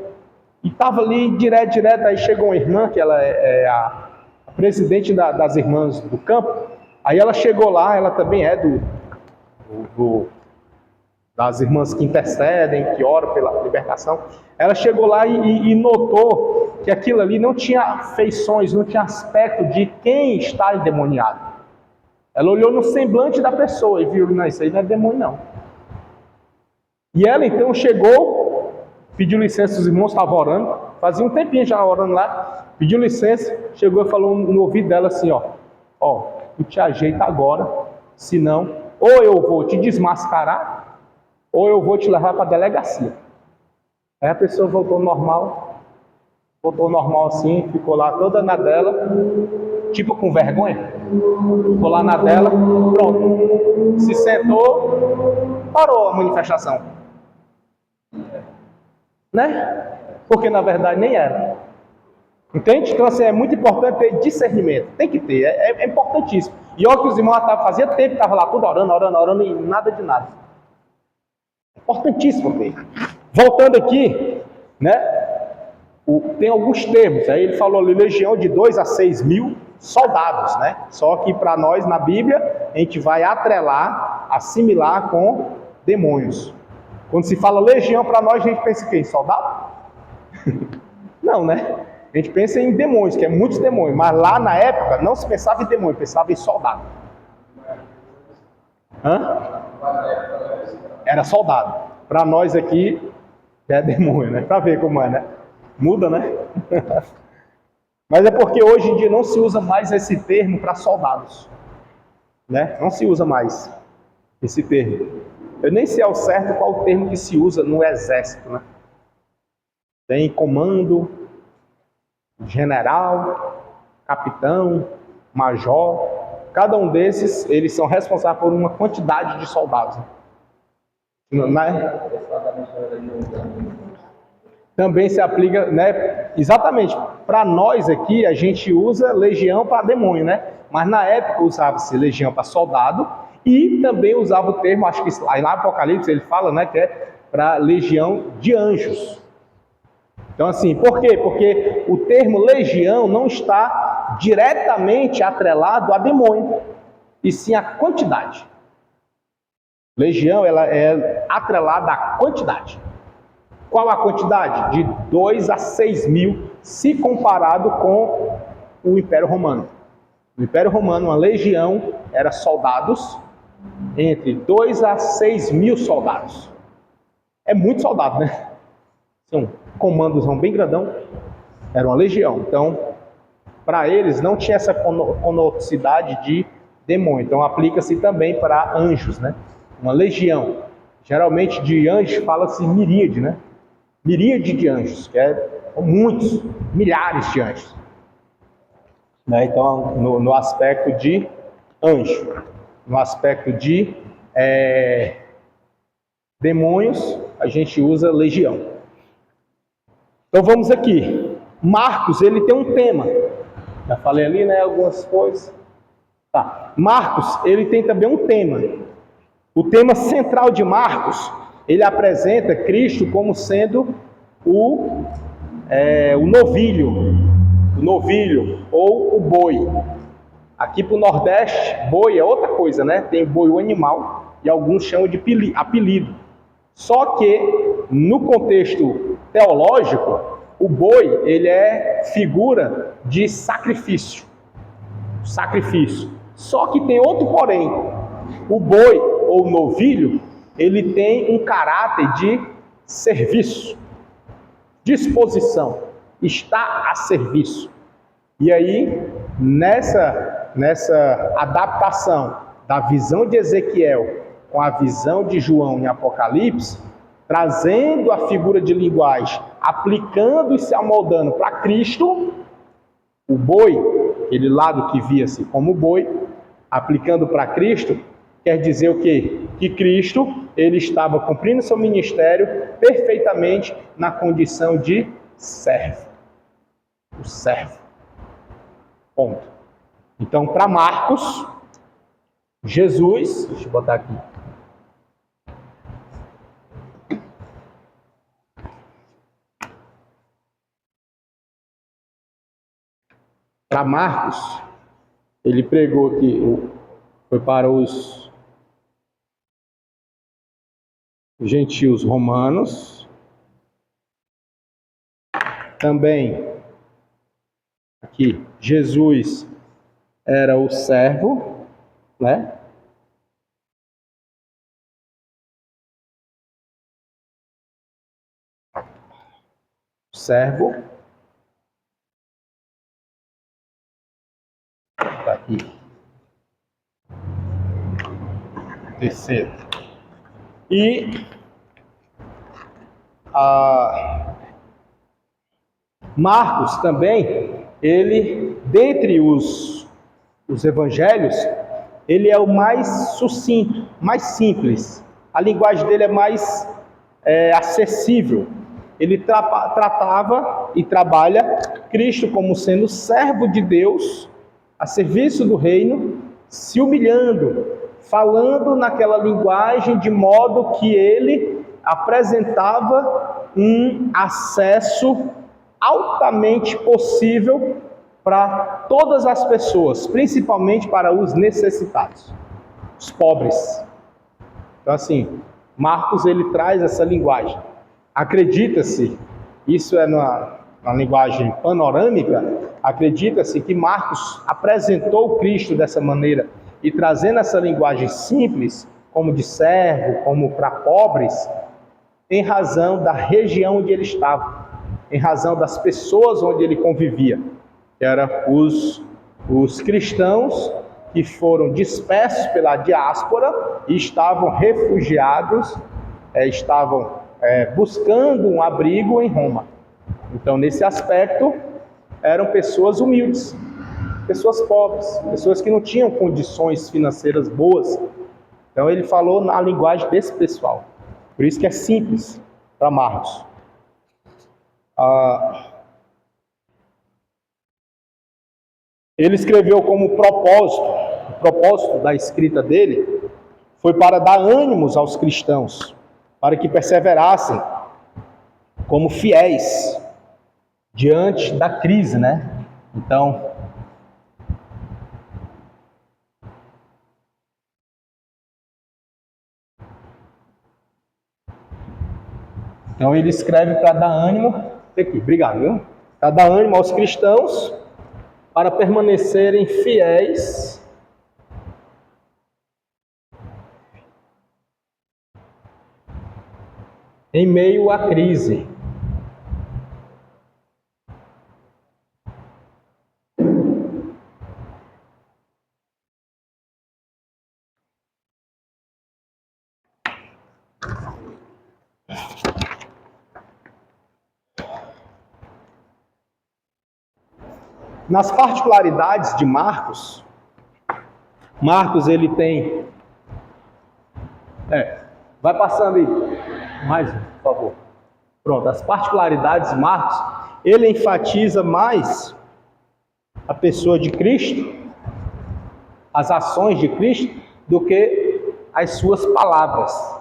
E estava ali direto, aí chegou uma irmã, que ela é a presidente das irmãs do campo. Aí ela chegou lá, ela também é das irmãs que intercedem, que oram pela libertação. Ela chegou lá e notou que aquilo ali não tinha feições, não tinha aspecto de quem está endemoniado. Ela olhou no semblante da pessoa e viu, não, isso aí não é demônio não. E ela então chegou, pediu licença, os irmãos estavam orando, fazia um tempinho já orando lá, pediu licença, chegou e falou no ouvido dela assim, tu te ajeita agora, senão ou eu vou te desmascarar, ou eu vou te levar para a delegacia. Aí a pessoa voltou normal assim, ficou lá toda na dela, tipo com vergonha, ficou lá na dela, pronto, se sentou, parou a manifestação. Né? Porque na verdade nem era. Entende? Então assim, é muito importante ter discernimento, tem que ter, é importantíssimo. E olha que os irmãos fazia tempo que estavam lá tudo orando e nada de nada. Importantíssimo ter. Voltando aqui, né? Tem alguns termos. Aí ele falou ali, legião de 2 a 6 mil soldados, né? Só que para nós na Bíblia a gente vai atrelar, assimilar com demônios. Quando se fala legião para nós a gente pensa em quem? Soldado? Não, né? A gente pensa em demônios, que é muitos demônios. Mas lá na época não se pensava em demônio, pensava em soldado. Era soldado. Para nós aqui é demônio, né? Para ver como é, né? Muda, né? Mas é porque hoje em dia não se usa mais esse termo para soldados, né? Não se usa mais esse termo. Eu nem sei ao certo qual o termo que se usa no exército, né? Tem comando, general, capitão, major. Cada um desses, eles são responsáveis por uma quantidade de soldados. Também se aplica, né? Exatamente. Para nós aqui, a gente usa legião para demônio, né? Mas na época usava-se legião para soldado e também usava o termo, acho que lá no Apocalipse ele fala, né? Que é para legião de anjos. Então assim, por quê? Porque o termo legião não está diretamente atrelado a demônio, e sim a quantidade. Legião, ela é atrelada à quantidade. Qual a quantidade? De 2 a 6 mil, se comparado com o Império Romano. No Império Romano, uma legião era soldados, entre 2 a 6 mil soldados. É muito soldado, né? São comandos bem grandão, era uma legião. Então, para eles não tinha essa conotacidade de demônio. Então aplica-se também para anjos, né? Uma legião. Geralmente de anjos fala-se miríade, né? Miríade de anjos, que é muitos, milhares de anjos. Né? Então, no aspecto de anjo, no aspecto de demônios, a gente usa legião. Então vamos aqui. Marcos, ele tem um tema. Já falei ali, né, algumas coisas. Tá. Marcos, ele tem também um tema. O tema central de Marcos, ele apresenta Cristo como sendo o novilho ou o boi. Aqui para o Nordeste, boi é outra coisa, né? Tem boi o animal e alguns chamam de apelido. Só que no contexto teológico, o boi ele é figura de sacrifício. Só que tem outro porém. O boi ou novilho, ele tem um caráter de serviço, disposição, está a serviço. E aí, nessa adaptação da visão de Ezequiel com a visão de João em Apocalipse, trazendo a figura de linguagem, aplicando e se amoldando para Cristo, o boi, aquele lado que via-se como boi, aplicando para Cristo, quer dizer o quê? Que Cristo, ele estava cumprindo seu ministério perfeitamente na condição de servo. O servo. Ponto. Então, para Marcos, Jesus, deixa eu botar aqui. Para Marcos, ele pregou que foi para os gentios romanos, também aqui Jesus era o servo, né? Servo. Tá aqui. Terceiro. E Marcos também, ele, dentre os evangelhos, ele é o mais sucinto, mais simples. A linguagem dele é mais acessível. Ele tratava e trabalha Cristo como sendo servo de Deus, a serviço do reino, se humilhando, falando naquela linguagem de modo que ele apresentava um acesso altamente possível para todas as pessoas, principalmente para os necessitados, os pobres. Então assim, Marcos ele traz essa linguagem. Acredita-se, isso é na linguagem panorâmica, acredita-se que Marcos apresentou Cristo dessa maneira e trazendo essa linguagem simples, como de servo, como para pobres, em razão da região onde ele estava, em razão das pessoas onde ele convivia, que eram os cristãos que foram dispersos pela diáspora e estavam refugiados, estavam buscando um abrigo em Roma. Então, nesse aspecto, eram pessoas humildes, pessoas pobres, pessoas que não tinham condições financeiras boas. Então, ele falou na linguagem desse pessoal. Por isso que é simples para Marcos. Ele escreveu como propósito, o propósito da escrita dele foi para dar ânimos aos cristãos, para que perseverassem como fiéis diante da crise, né? Então, ele escreve para dar ânimo, aqui, obrigado, viu? Para dar ânimo aos cristãos, para permanecerem fiéis em meio à crise. Nas particularidades de Marcos, ele tem... vai passando aí. Mais um, por favor. Pronto, as particularidades de Marcos, ele enfatiza mais a pessoa de Cristo, as ações de Cristo, do que as suas palavras.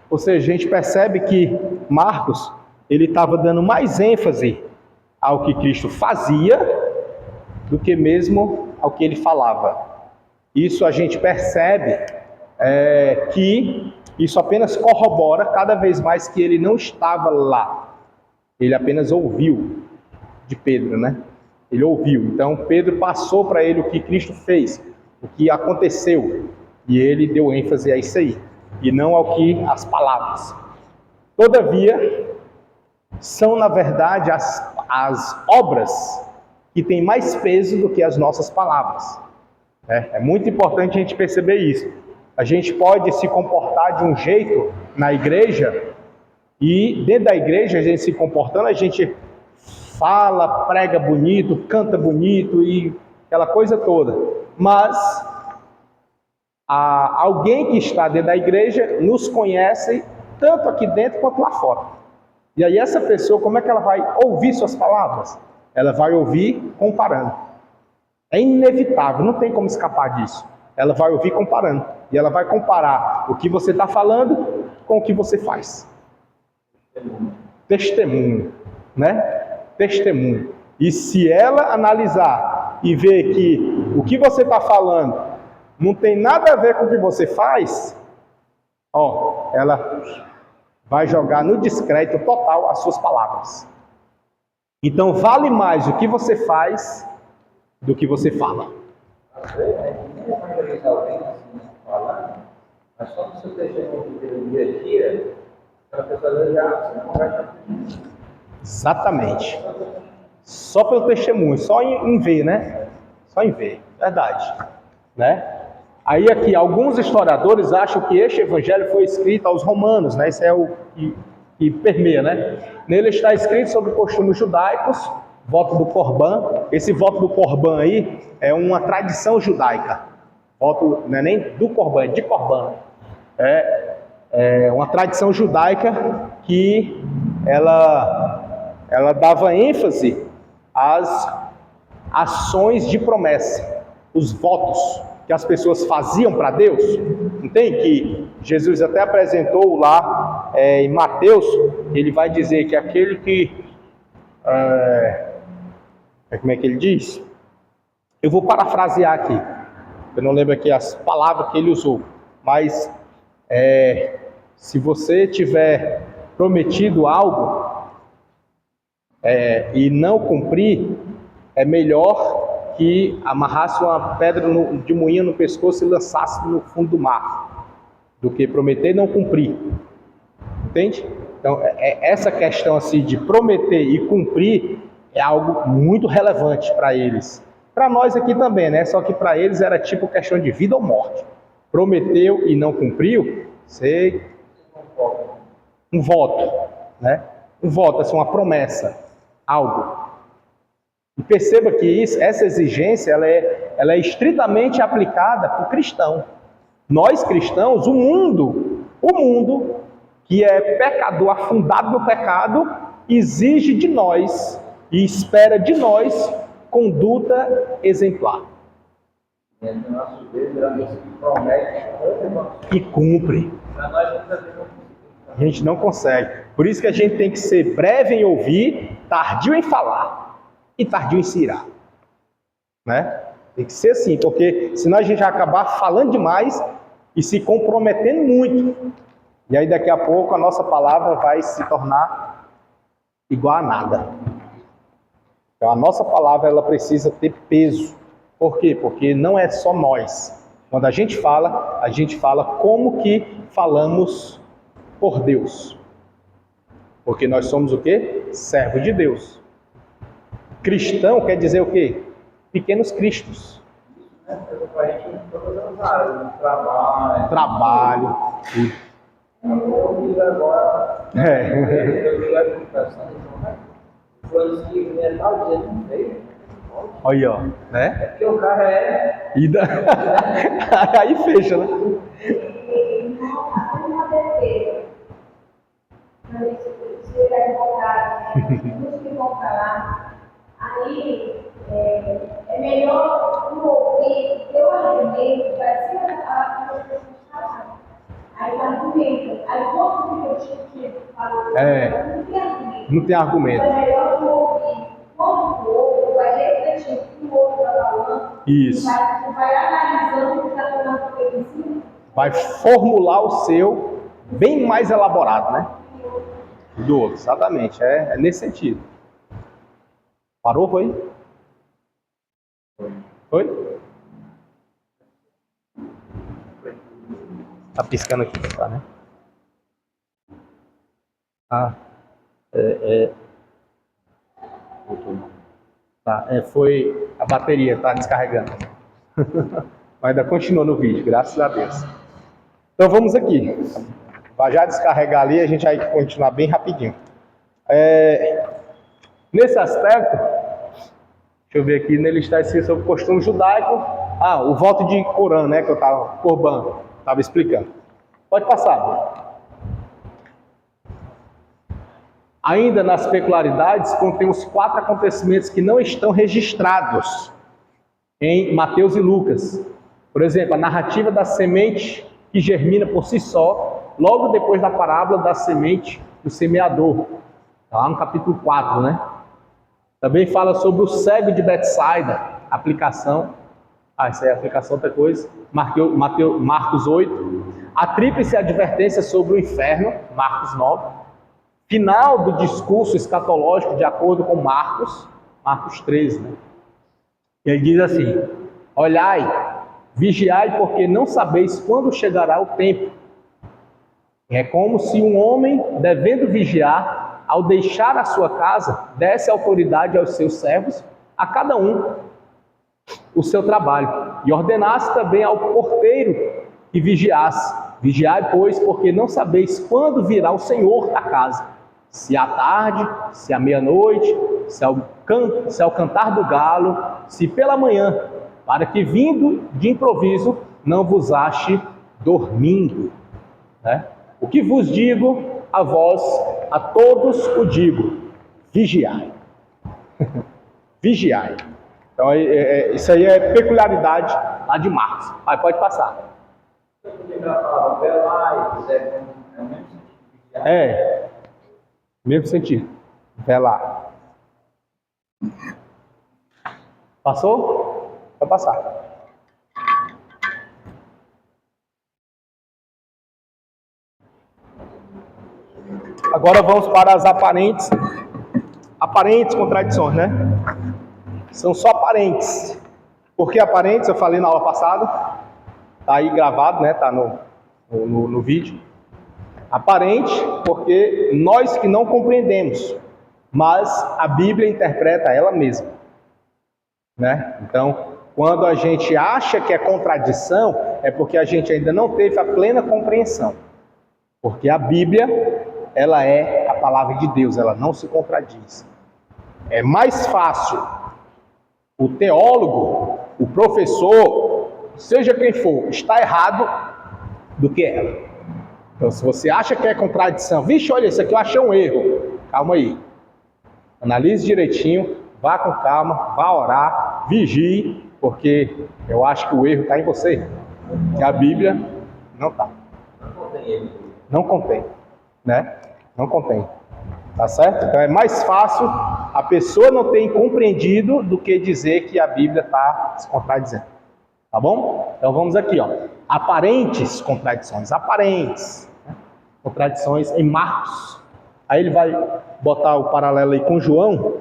Ou seja, a gente percebe que Marcos, ele estava dando mais ênfase ao que Cristo fazia do que mesmo ao que ele falava. Isso a gente percebe que isso apenas corrobora cada vez mais que ele não estava lá. Ele apenas ouviu de Pedro, né? Ele ouviu. Então Pedro passou para ele o que Cristo fez, o que aconteceu, e ele deu ênfase a isso aí, e não ao que as palavras. Todavia, são na verdade as obras que têm mais peso do que as nossas palavras. É muito importante a gente perceber isso. A gente pode se comportar de um jeito na igreja, e dentro da igreja, a gente se comportando, a gente fala, prega bonito, canta bonito e aquela coisa toda. Mas alguém que está dentro da igreja nos conhece tanto aqui dentro quanto lá fora. E aí essa pessoa, como é que ela vai ouvir suas palavras? Ela vai ouvir comparando. É inevitável, não tem como escapar disso. Ela vai ouvir comparando. E ela vai comparar o que você está falando com o que você faz. Testemunho, né? Testemunho. E se ela analisar e ver que o que você está falando não tem nada a ver com o que você faz, ela vai jogar no descrédito total as suas palavras. Então vale mais o que você faz do que você fala. Às vezes, nem evangelizar alguém assim, falando, mas só no seu testemunho do dia a dia, a pessoa já não vai estar. Exatamente. Só pelo testemunho, só em ver, né? Só em ver, verdade, né? Aí aqui, alguns historiadores acham que este evangelho foi escrito aos romanos, né? Isso é o que permeia, né? Nele está escrito sobre costumes judaicos, voto do Corban. Esse voto do Corban aí é uma tradição judaica. Voto não é nem do Corban, é de Corban. É uma tradição judaica que ela dava ênfase às ações de promessa, os votos que as pessoas faziam para Deus. Não tem que Jesus até apresentou lá em Mateus, ele vai dizer que aquele que... como é que ele diz? Eu vou parafrasear aqui, eu não lembro aqui as palavras que ele usou, mas se você tiver prometido algo e não cumprir, é melhor que amarrasse uma pedra de moinho no pescoço e lançasse no fundo do mar, do que prometer e não cumprir. Entende? Então, essa questão assim de prometer e cumprir é algo muito relevante para eles. Para nós aqui também, né? Só que para eles era tipo questão de vida ou morte. Prometeu e não cumpriu, um voto, né? Um voto, assim, uma promessa, algo. E perceba que essa exigência ela é estritamente aplicada para o cristão. Nós cristãos, o mundo que é pecador, afundado no pecado, exige de nós e espera de nós conduta exemplar. E cumpre. A gente não consegue. Por isso que a gente tem que ser breve em ouvir, tardio em falar e tardio em se irar, né? Tem que ser assim, porque senão a gente vai acabar falando demais e se comprometendo muito. E aí daqui a pouco a nossa palavra vai se tornar igual a nada. Então a nossa palavra ela precisa ter peso. Por quê? Porque não é só nós. Quando a gente fala como que falamos por Deus. Porque nós somos o quê? Servo de Deus. Cristão quer dizer o quê? Pequenos cristos. Trabalho. Olha, ó, né? Porque o cara é. Aí fecha, né? Uma defesa. Se ele é advogado, muitos que vão para lá, aí é melhor não ouvir, ter o argumento para cima da palavra que as pessoas falam. Aí o argumento, aí quando eu discutir, falou, não tem argumento. Não tem argumento. Então é melhor não ouvir. Quando o outro vai refletir o que o outro está falando, Isso. vai analisando o que está falando por ele em cima. Vai formular o seu bem mais elaborado, né? Do outro, exatamente. É nesse sentido. Parou, foi? Foi? Tá piscando aqui, tá, né? Tá, foi a bateria, tá descarregando. Mas ainda continua no vídeo, graças a Deus. Então vamos aqui. Vai já descarregar ali, a gente vai continuar bem rapidinho. Nesse aspecto, deixa eu ver aqui, nele está escrito sobre o costume judaico. O voto de Corã, né, que eu estava, Corban, estava explicando. Pode passar. Ainda nas peculiaridades, contemos 4 acontecimentos que não estão registrados em Mateus e Lucas. Por exemplo, a narrativa da semente que germina por si só, logo depois da parábola da semente do semeador. Está lá no capítulo 4, né? Também fala sobre o cego de Betsaida, aplicação. Isso aí é aplicação, outra coisa. Marcos 8. A tríplice advertência sobre o inferno, Marcos 9. Final do discurso escatológico, de acordo com Marcos 13, né? Ele diz assim: olhai, vigiai, porque não sabeis quando chegará o tempo. É como se um homem, devendo vigiar, ao deixar a sua casa, desse autoridade aos seus servos, a cada um o seu trabalho, e ordenasse também ao porteiro que vigiasse. Vigiai, pois, porque não sabeis quando virá o Senhor da casa, se à tarde, se à meia-noite, se ao cantar do galo, se pela manhã, para que vindo de improviso não vos ache dormindo. Né? O que vos digo a vós, a todos o digo: vigiai. Vigiai. Então, isso aí é peculiaridade lá de Marcos. Pode passar. Mesmo sentido. Velar. Passou? Vai passar. Agora vamos para as aparentes contradições, né? São só aparentes. Por que aparentes? Eu falei na aula passada. Tá aí gravado, né? Tá no vídeo. Aparente porque nós que não compreendemos, mas a Bíblia interpreta ela mesma, né? Então, quando a gente acha que é contradição, é porque a gente ainda não teve a plena compreensão. Porque a Bíblia, ela é a palavra de Deus, ela não se contradiz. É mais fácil o teólogo, o professor, seja quem for, estar errado do que ela. Então, se você acha que é contradição, vixe, olha, isso aqui eu achei um erro. Calma aí. Analise direitinho, vá com calma, vá orar, vigie, porque eu acho que o erro está em você. Que a Bíblia não está. Não contém, né? Não contém. Tá certo? Então é mais fácil a pessoa não ter compreendido do que dizer que a Bíblia está se contradizendo. Tá bom? Então vamos aqui, ó. Aparentes contradições. Aparentes. Contradições em Marcos. Aí ele vai botar o paralelo aí com João,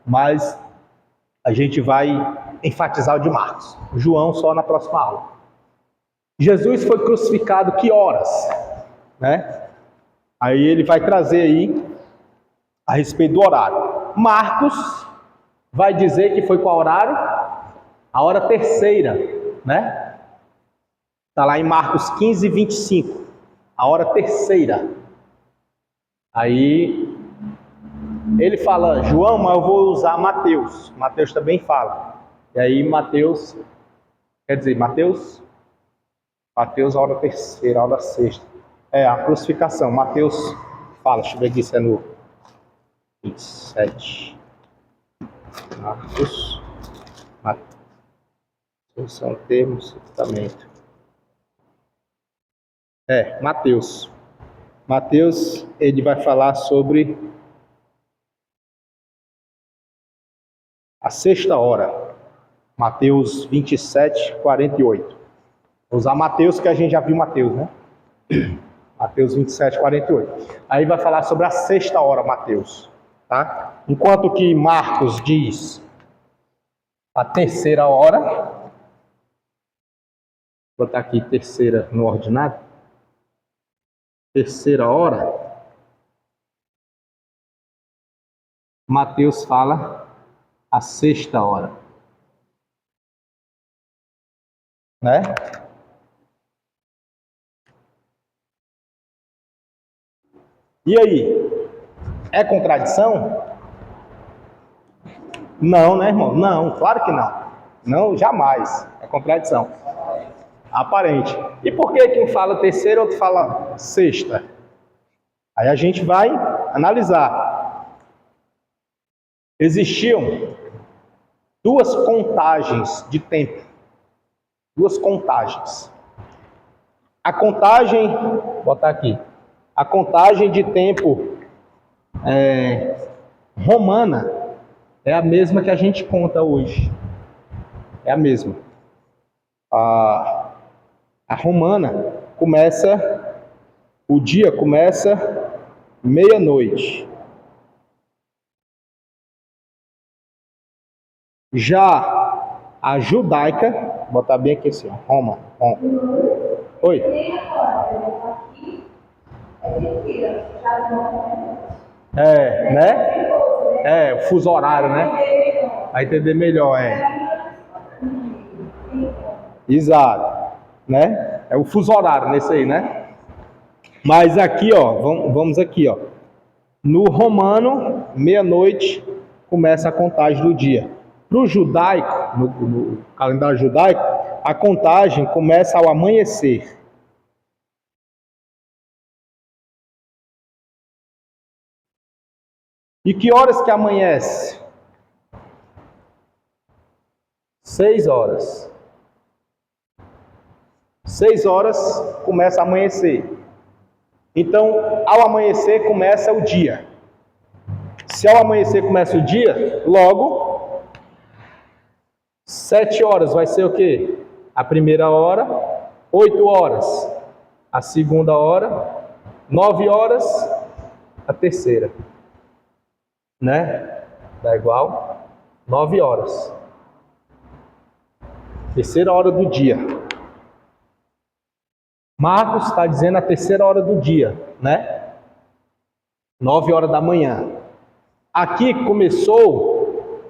mas a gente vai enfatizar o de Marcos. João só na próxima aula. Jesus foi crucificado que horas? Né? Aí ele vai trazer aí a respeito do horário. Marcos vai dizer que foi qual horário? A hora terceira, né? Está lá em Marcos 15, 25. A hora terceira. Aí Ele fala João, mas eu vou usar Mateus. Mateus também fala. E aí Mateus, quer dizer, Mateus, hora terceira, hora sexta. É, a crucificação. Mateus fala, deixa eu ver aqui se é no 27. Mateus são termos, tratamento. Mateus. Mateus, ele vai falar sobre a sexta hora. Mateus 27, 48. Vou usar Mateus, que a gente já viu Mateus, né? Mateus 27, 48. Aí vai falar sobre a sexta hora, Mateus. Tá? Enquanto que Marcos diz a terceira hora. Vou botar aqui terceira no ordinário. Terceira hora. Mateus fala a sexta hora. Né? E aí? É contradição? Não, né, irmão? Não, claro que não. Não, jamais. É contradição. Aparente. E por que um fala terceira e outro fala sexta? Aí a gente vai analisar. Existiam duas contagens de tempo. Duas contagens. A contagem, vou botar aqui. A contagem de tempo romana é a mesma que a gente conta hoje. É a mesma. A romana o dia começa meia-noite. Já a judaica, vou botar bem aqui assim, Roma. Oi. Né? O fuso horário, né? Vai entender melhor, Exato. Né? É o fuso horário nesse aí, né? Mas aqui, ó, vamos aqui, ó. No romano, meia-noite, começa a contagem do dia. Para o judaico, no calendário judaico, a contagem começa ao amanhecer. E que horas que amanhece? 6 horas. 6 horas começa a amanhecer. Então, ao amanhecer começa o dia. Se ao amanhecer começa o dia, logo 7 horas vai ser o quê? A primeira hora, 8 horas a segunda hora, 9 horas a terceira. Né? Dá igual 9 horas. Terceira hora do dia. Marcos está dizendo a terceira hora do dia, né? 9 horas da manhã. Aqui começou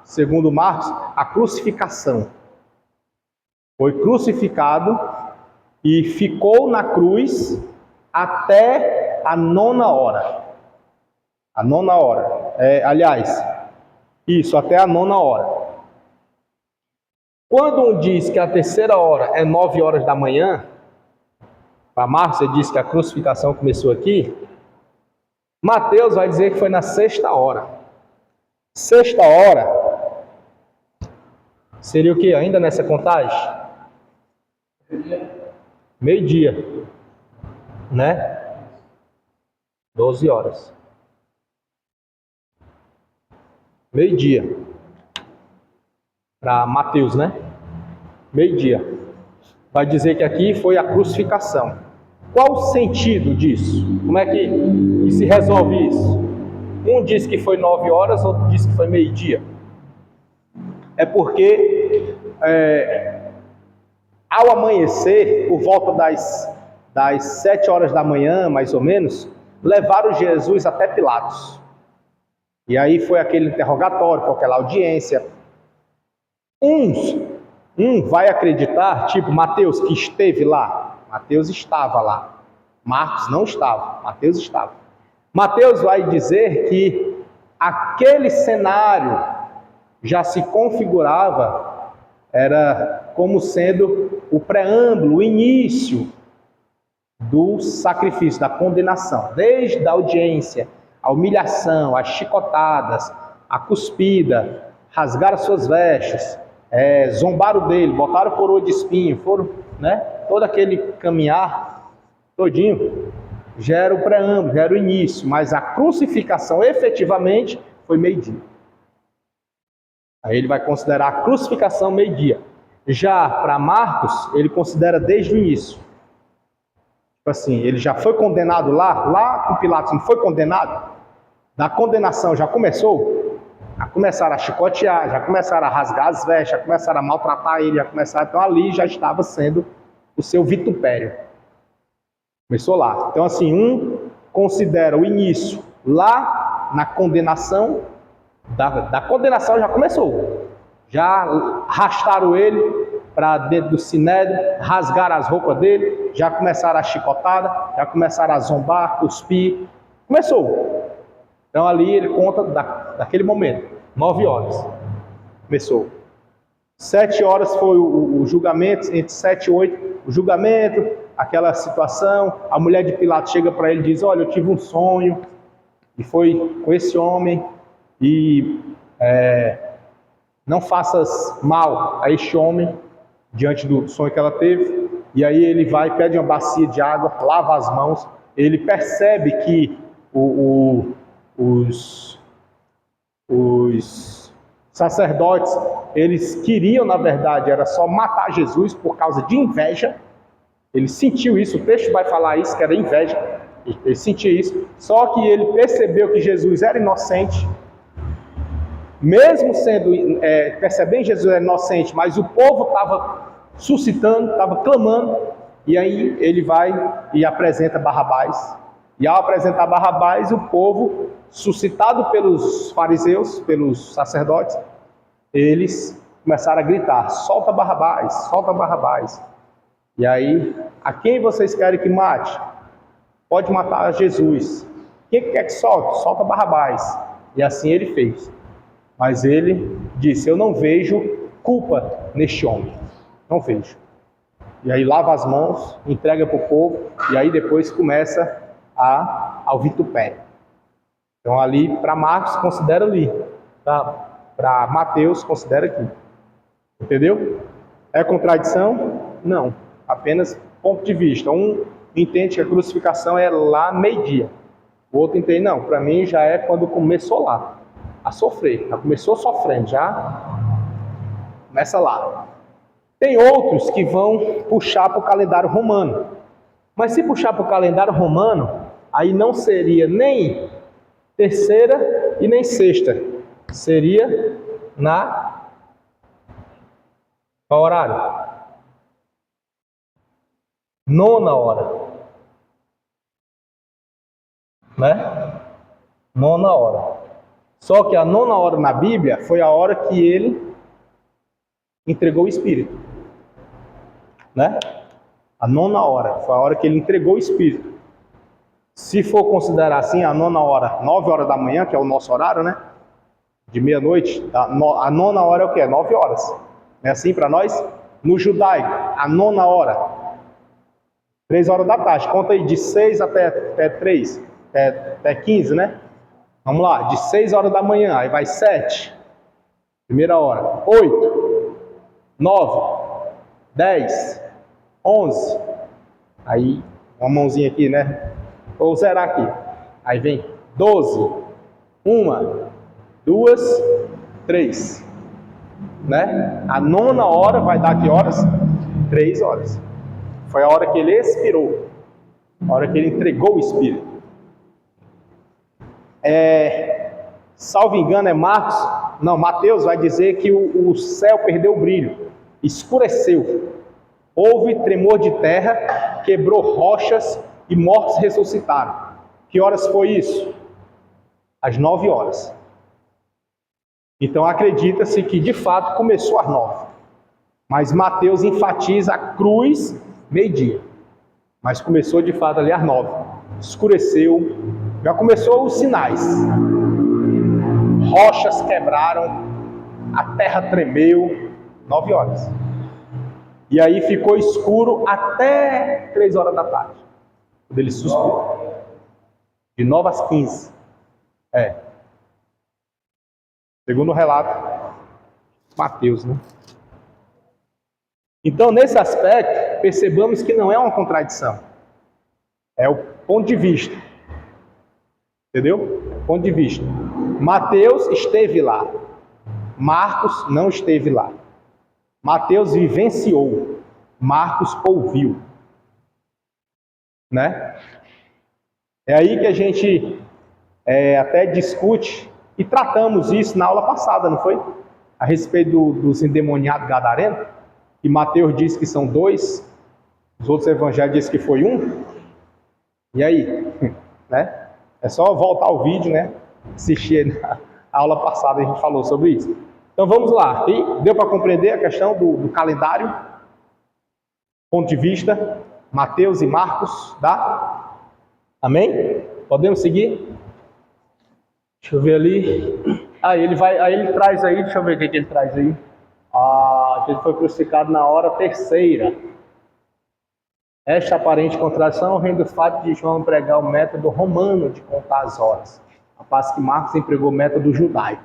segundo Marcos, a crucificação. Foi crucificado e ficou na cruz até a 9ª hora. A 9ª hora. Isso, até a 9ª hora. Quando um diz que a terceira hora é 9 horas da manhã, para Marcos ele diz que a crucificação começou aqui, Mateus vai dizer que foi na sexta hora. Sexta hora seria o que ainda nessa contagem? Meio-dia. Né? 12 horas. Meio-dia. Para Mateus, né? Meio-dia. Vai dizer que aqui foi a crucificação. Qual o sentido disso? Como é que se resolve isso? Um diz que foi 9 horas, outro diz que foi meio-dia. É porque ao amanhecer, por volta das 7 horas da manhã, mais ou menos, levaram Jesus até Pilatos. E aí foi aquele interrogatório, com aquela audiência. Um vai acreditar, tipo Mateus, que esteve lá. Mateus estava lá. Marcos não estava, Mateus estava. Mateus vai dizer que aquele cenário já se configurava, era como sendo o preâmbulo, o início do sacrifício, da condenação. Desde a audiência, a humilhação, as chicotadas, a cuspida, rasgaram suas vestes, zombaram dele, botaram coroa de espinho, foram, né? Todo aquele caminhar todinho já era o preâmbulo, já era o início, mas a crucificação efetivamente foi meio-dia. Aí ele vai considerar a crucificação meio-dia. Já para Marcos, ele considera desde o início. Tipo assim, ele já foi condenado lá com Pilatos, não foi condenado? Da condenação já começou? Já começaram a chicotear, já começaram a rasgar as vestes, já começaram a maltratar ele, já começaram, então ali já estava sendo o seu vitupério. Começou lá. Então assim, um considera o início lá na condenação, da condenação já começou. Já arrastaram ele para dentro do sinédrio, rasgaram as roupas dele, já começaram a chicotada, já começaram a zombar, cuspir. Começou. Então ali ele conta daquele momento, 9 horas. Começou. 7 horas foi o julgamento, entre 7 e 8, o julgamento, aquela situação. A mulher de Pilatos chega para ele e diz: olha, eu tive um sonho, e foi com esse homem, e não faças mal a este homem, diante do sonho que ela teve. E aí ele vai, pede uma bacia de água, lava as mãos, ele percebe que os sacerdotes, eles queriam, na verdade, era só matar Jesus por causa de inveja. Ele sentiu isso, o texto vai falar isso, que era inveja, ele sentia isso, só que ele percebeu que Jesus era inocente, mesmo sendo, percebendo que Jesus era inocente, mas o povo estava suscitando, estava clamando, e aí ele vai e apresenta Barrabás, e ao apresentar Barrabás, o povo, suscitado pelos fariseus, pelos sacerdotes, eles começaram a gritar: solta Barrabás, solta Barrabás. E aí, a quem vocês querem que mate? Pode matar Jesus. Quem quer que solte? Solta Barrabás. E assim ele fez. Mas ele disse: eu não vejo culpa neste homem. Não vejo. E aí lava as mãos, entrega para o povo, e aí depois começa ao vitupério. Então ali, para Marcos, considera ali. Para Mateus, considera aqui. Entendeu? É contradição? Não. Apenas ponto de vista. Um entende que a crucificação é lá meio-dia. O outro entende, não, para mim já é quando começou lá a sofrer. Já começou sofrendo, já começa lá. Tem outros que vão puxar para o calendário romano. Mas se puxar para o calendário romano, aí não seria nem terceira e nem sexta. Seria qual horário? 9ª hora. Né? 9ª hora. Só que a 9ª hora na Bíblia foi a hora que ele entregou o Espírito. Né? A 9ª hora foi a hora que ele entregou o Espírito. Se for considerar assim, a 9ª hora, 9 horas da manhã, que é o nosso horário, né? De meia-noite, a 9ª hora é o quê? 9 horas. Não é assim para nós? No judaico, a 9ª hora, 3 horas da tarde. Conta aí, de 6 até 3, até 15, né? Vamos lá, de 6 horas da manhã, aí vai 7, primeira hora, 8, 9, 10, 11, aí, uma mãozinha aqui, né? Vou zerar aqui. Aí vem 12, 1, 2, 3, né? A 9ª hora vai dar que horas? 3 horas. Foi a hora que ele expirou, a hora que ele entregou o Espírito. Salvo engano, Mateus vai dizer que o céu perdeu o brilho, escureceu. Houve tremor de terra, quebrou rochas e mortos ressuscitaram. Que horas foi isso? Às 9 horas. Então acredita-se que de fato começou às 9. Mas Mateus enfatiza a cruz meio-dia. Mas começou de fato ali às 9. Escureceu, Já começou os sinais. Rochas quebraram, a terra tremeu, 9 horas. E aí ficou escuro até 3 horas da tarde. Quando ele suspirou. De 9 às 15. Segundo o relato, Mateus, né? Então, nesse aspecto, percebamos que não é uma contradição. É o ponto de vista. Entendeu? Ponto de vista. Mateus esteve lá. Marcos não esteve lá. Mateus vivenciou. Marcos ouviu. Né? É aí que a gente até discute, e tratamos isso na aula passada, não foi? A respeito dos endemoniados gadarenos, que Mateus diz que são 2, os outros evangelhos dizem que foi 1. E aí? Né? É só voltar ao vídeo, né? Assistir a aula passada, a gente falou sobre isso. Então vamos lá. E deu para compreender a questão do calendário? Ponto de vista, Mateus e Marcos, dá? Amém? Podemos seguir? Deixa eu ver ali. Aí ele traz aí, deixa eu ver o que ele traz aí. Ele foi crucificado na hora terceira. Esta aparente contradição vem do fato de João empregar o método romano de contar as horas, a passo que Marcos empregou o método judaico.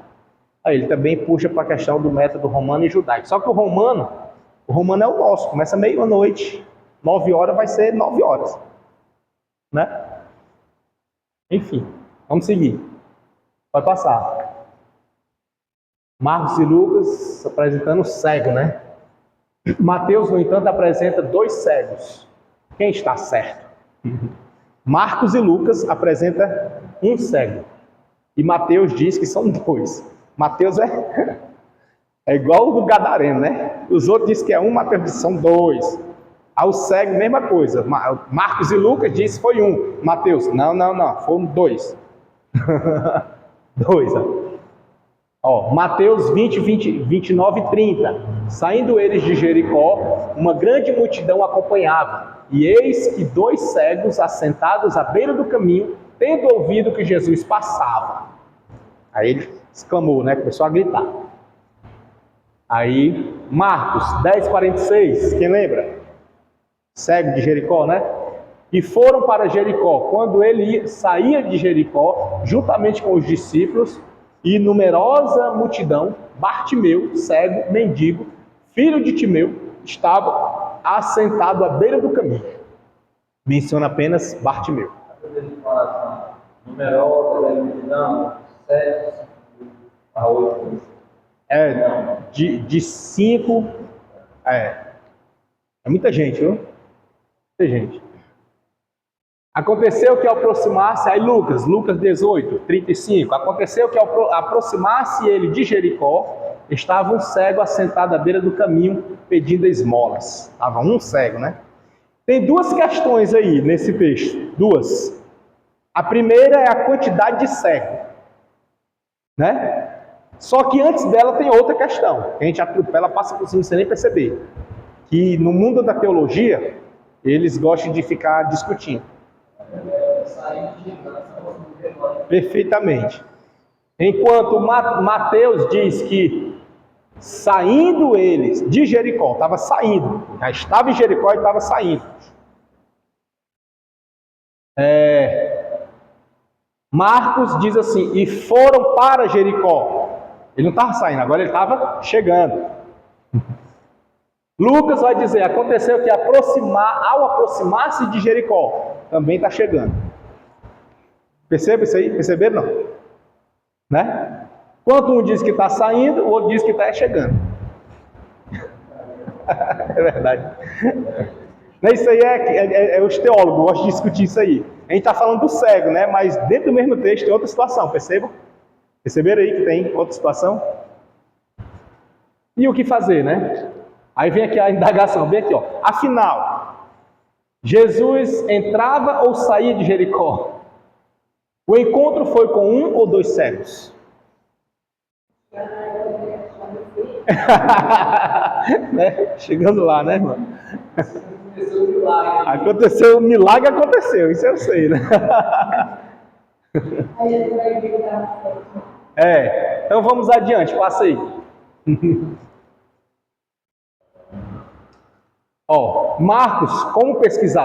Aí ele também puxa para a questão do método romano e judaico. Só que o romano é o nosso, começa meia-noite, 9 horas vai ser 9 horas. Né? Enfim, vamos seguir. Pode passar. Marcos e Lucas apresentando o cego, né? Mateus, no entanto, apresenta 2 cegos. Quem está certo? Marcos e Lucas apresentam um cego. E Mateus diz que são 2. Mateus é igual o do Gadareno, né? Os outros dizem que é 1, Mateus diz que são 2. Ao cego, mesma coisa. Marcos e Lucas diz que foi 1. Mateus, não, foram 2. 2, Mateus 20, 29 e 30. Saindo eles de Jericó, uma grande multidão acompanhava. E eis que 2 cegos, assentados à beira do caminho, tendo ouvido que Jesus passava. Aí ele exclamou, né? Começou a gritar. Aí, Marcos 10, 46, quem lembra? Cego de Jericó, né? E foram para Jericó. Quando ele saía de Jericó, juntamente com os discípulos, e numerosa multidão, Bartimeu, cego, mendigo, filho de Timeu, estava assentado à beira do caminho. Menciona apenas Bartimeu. Numerosa multidão, 7 a 8. De 5. É muita gente, viu? Muita gente. Aconteceu que ao aproximar-se, aí Lucas 18, 35, aconteceu que ao aproximar-se ele de Jericó, estava um cego assentado à beira do caminho pedindo esmolas. Estava um cego, né? Tem 2 questões aí nesse texto, 2. A primeira é a quantidade de cego, né? Só que antes dela tem outra questão, que a gente atropela, passa por cima sem nem perceber. Que no mundo da teologia, eles gostam de ficar discutindo. Perfeitamente. Enquanto Mateus diz que saindo eles de Jericó, estava saindo, já estava em Jericó e estava saindo. Marcos diz assim, e foram para Jericó. Ele não estava saindo, agora ele estava chegando. Lucas vai dizer, aconteceu que ao aproximar-se de Jericó, também está chegando. Perceba isso aí? Perceberam não? Né? Quando um diz que está saindo, o outro diz que está chegando. É verdade. Isso aí é os teólogos gostam de discutir isso aí. A gente está falando do cego, né? Mas dentro do mesmo texto tem outra situação, percebam? Perceberam aí que tem outra situação? E o que fazer, né? Aí vem aqui a indagação, vem aqui, Afinal, Jesus entrava ou saía de Jericó? O encontro foi com 1 ou 2 cegos? Né? Chegando lá, né, irmão? Aconteceu o milagre, isso eu sei, né? Aí ele vai vir dar certo. Então vamos adiante, passa aí. Ó, Marcos, como pesquisador,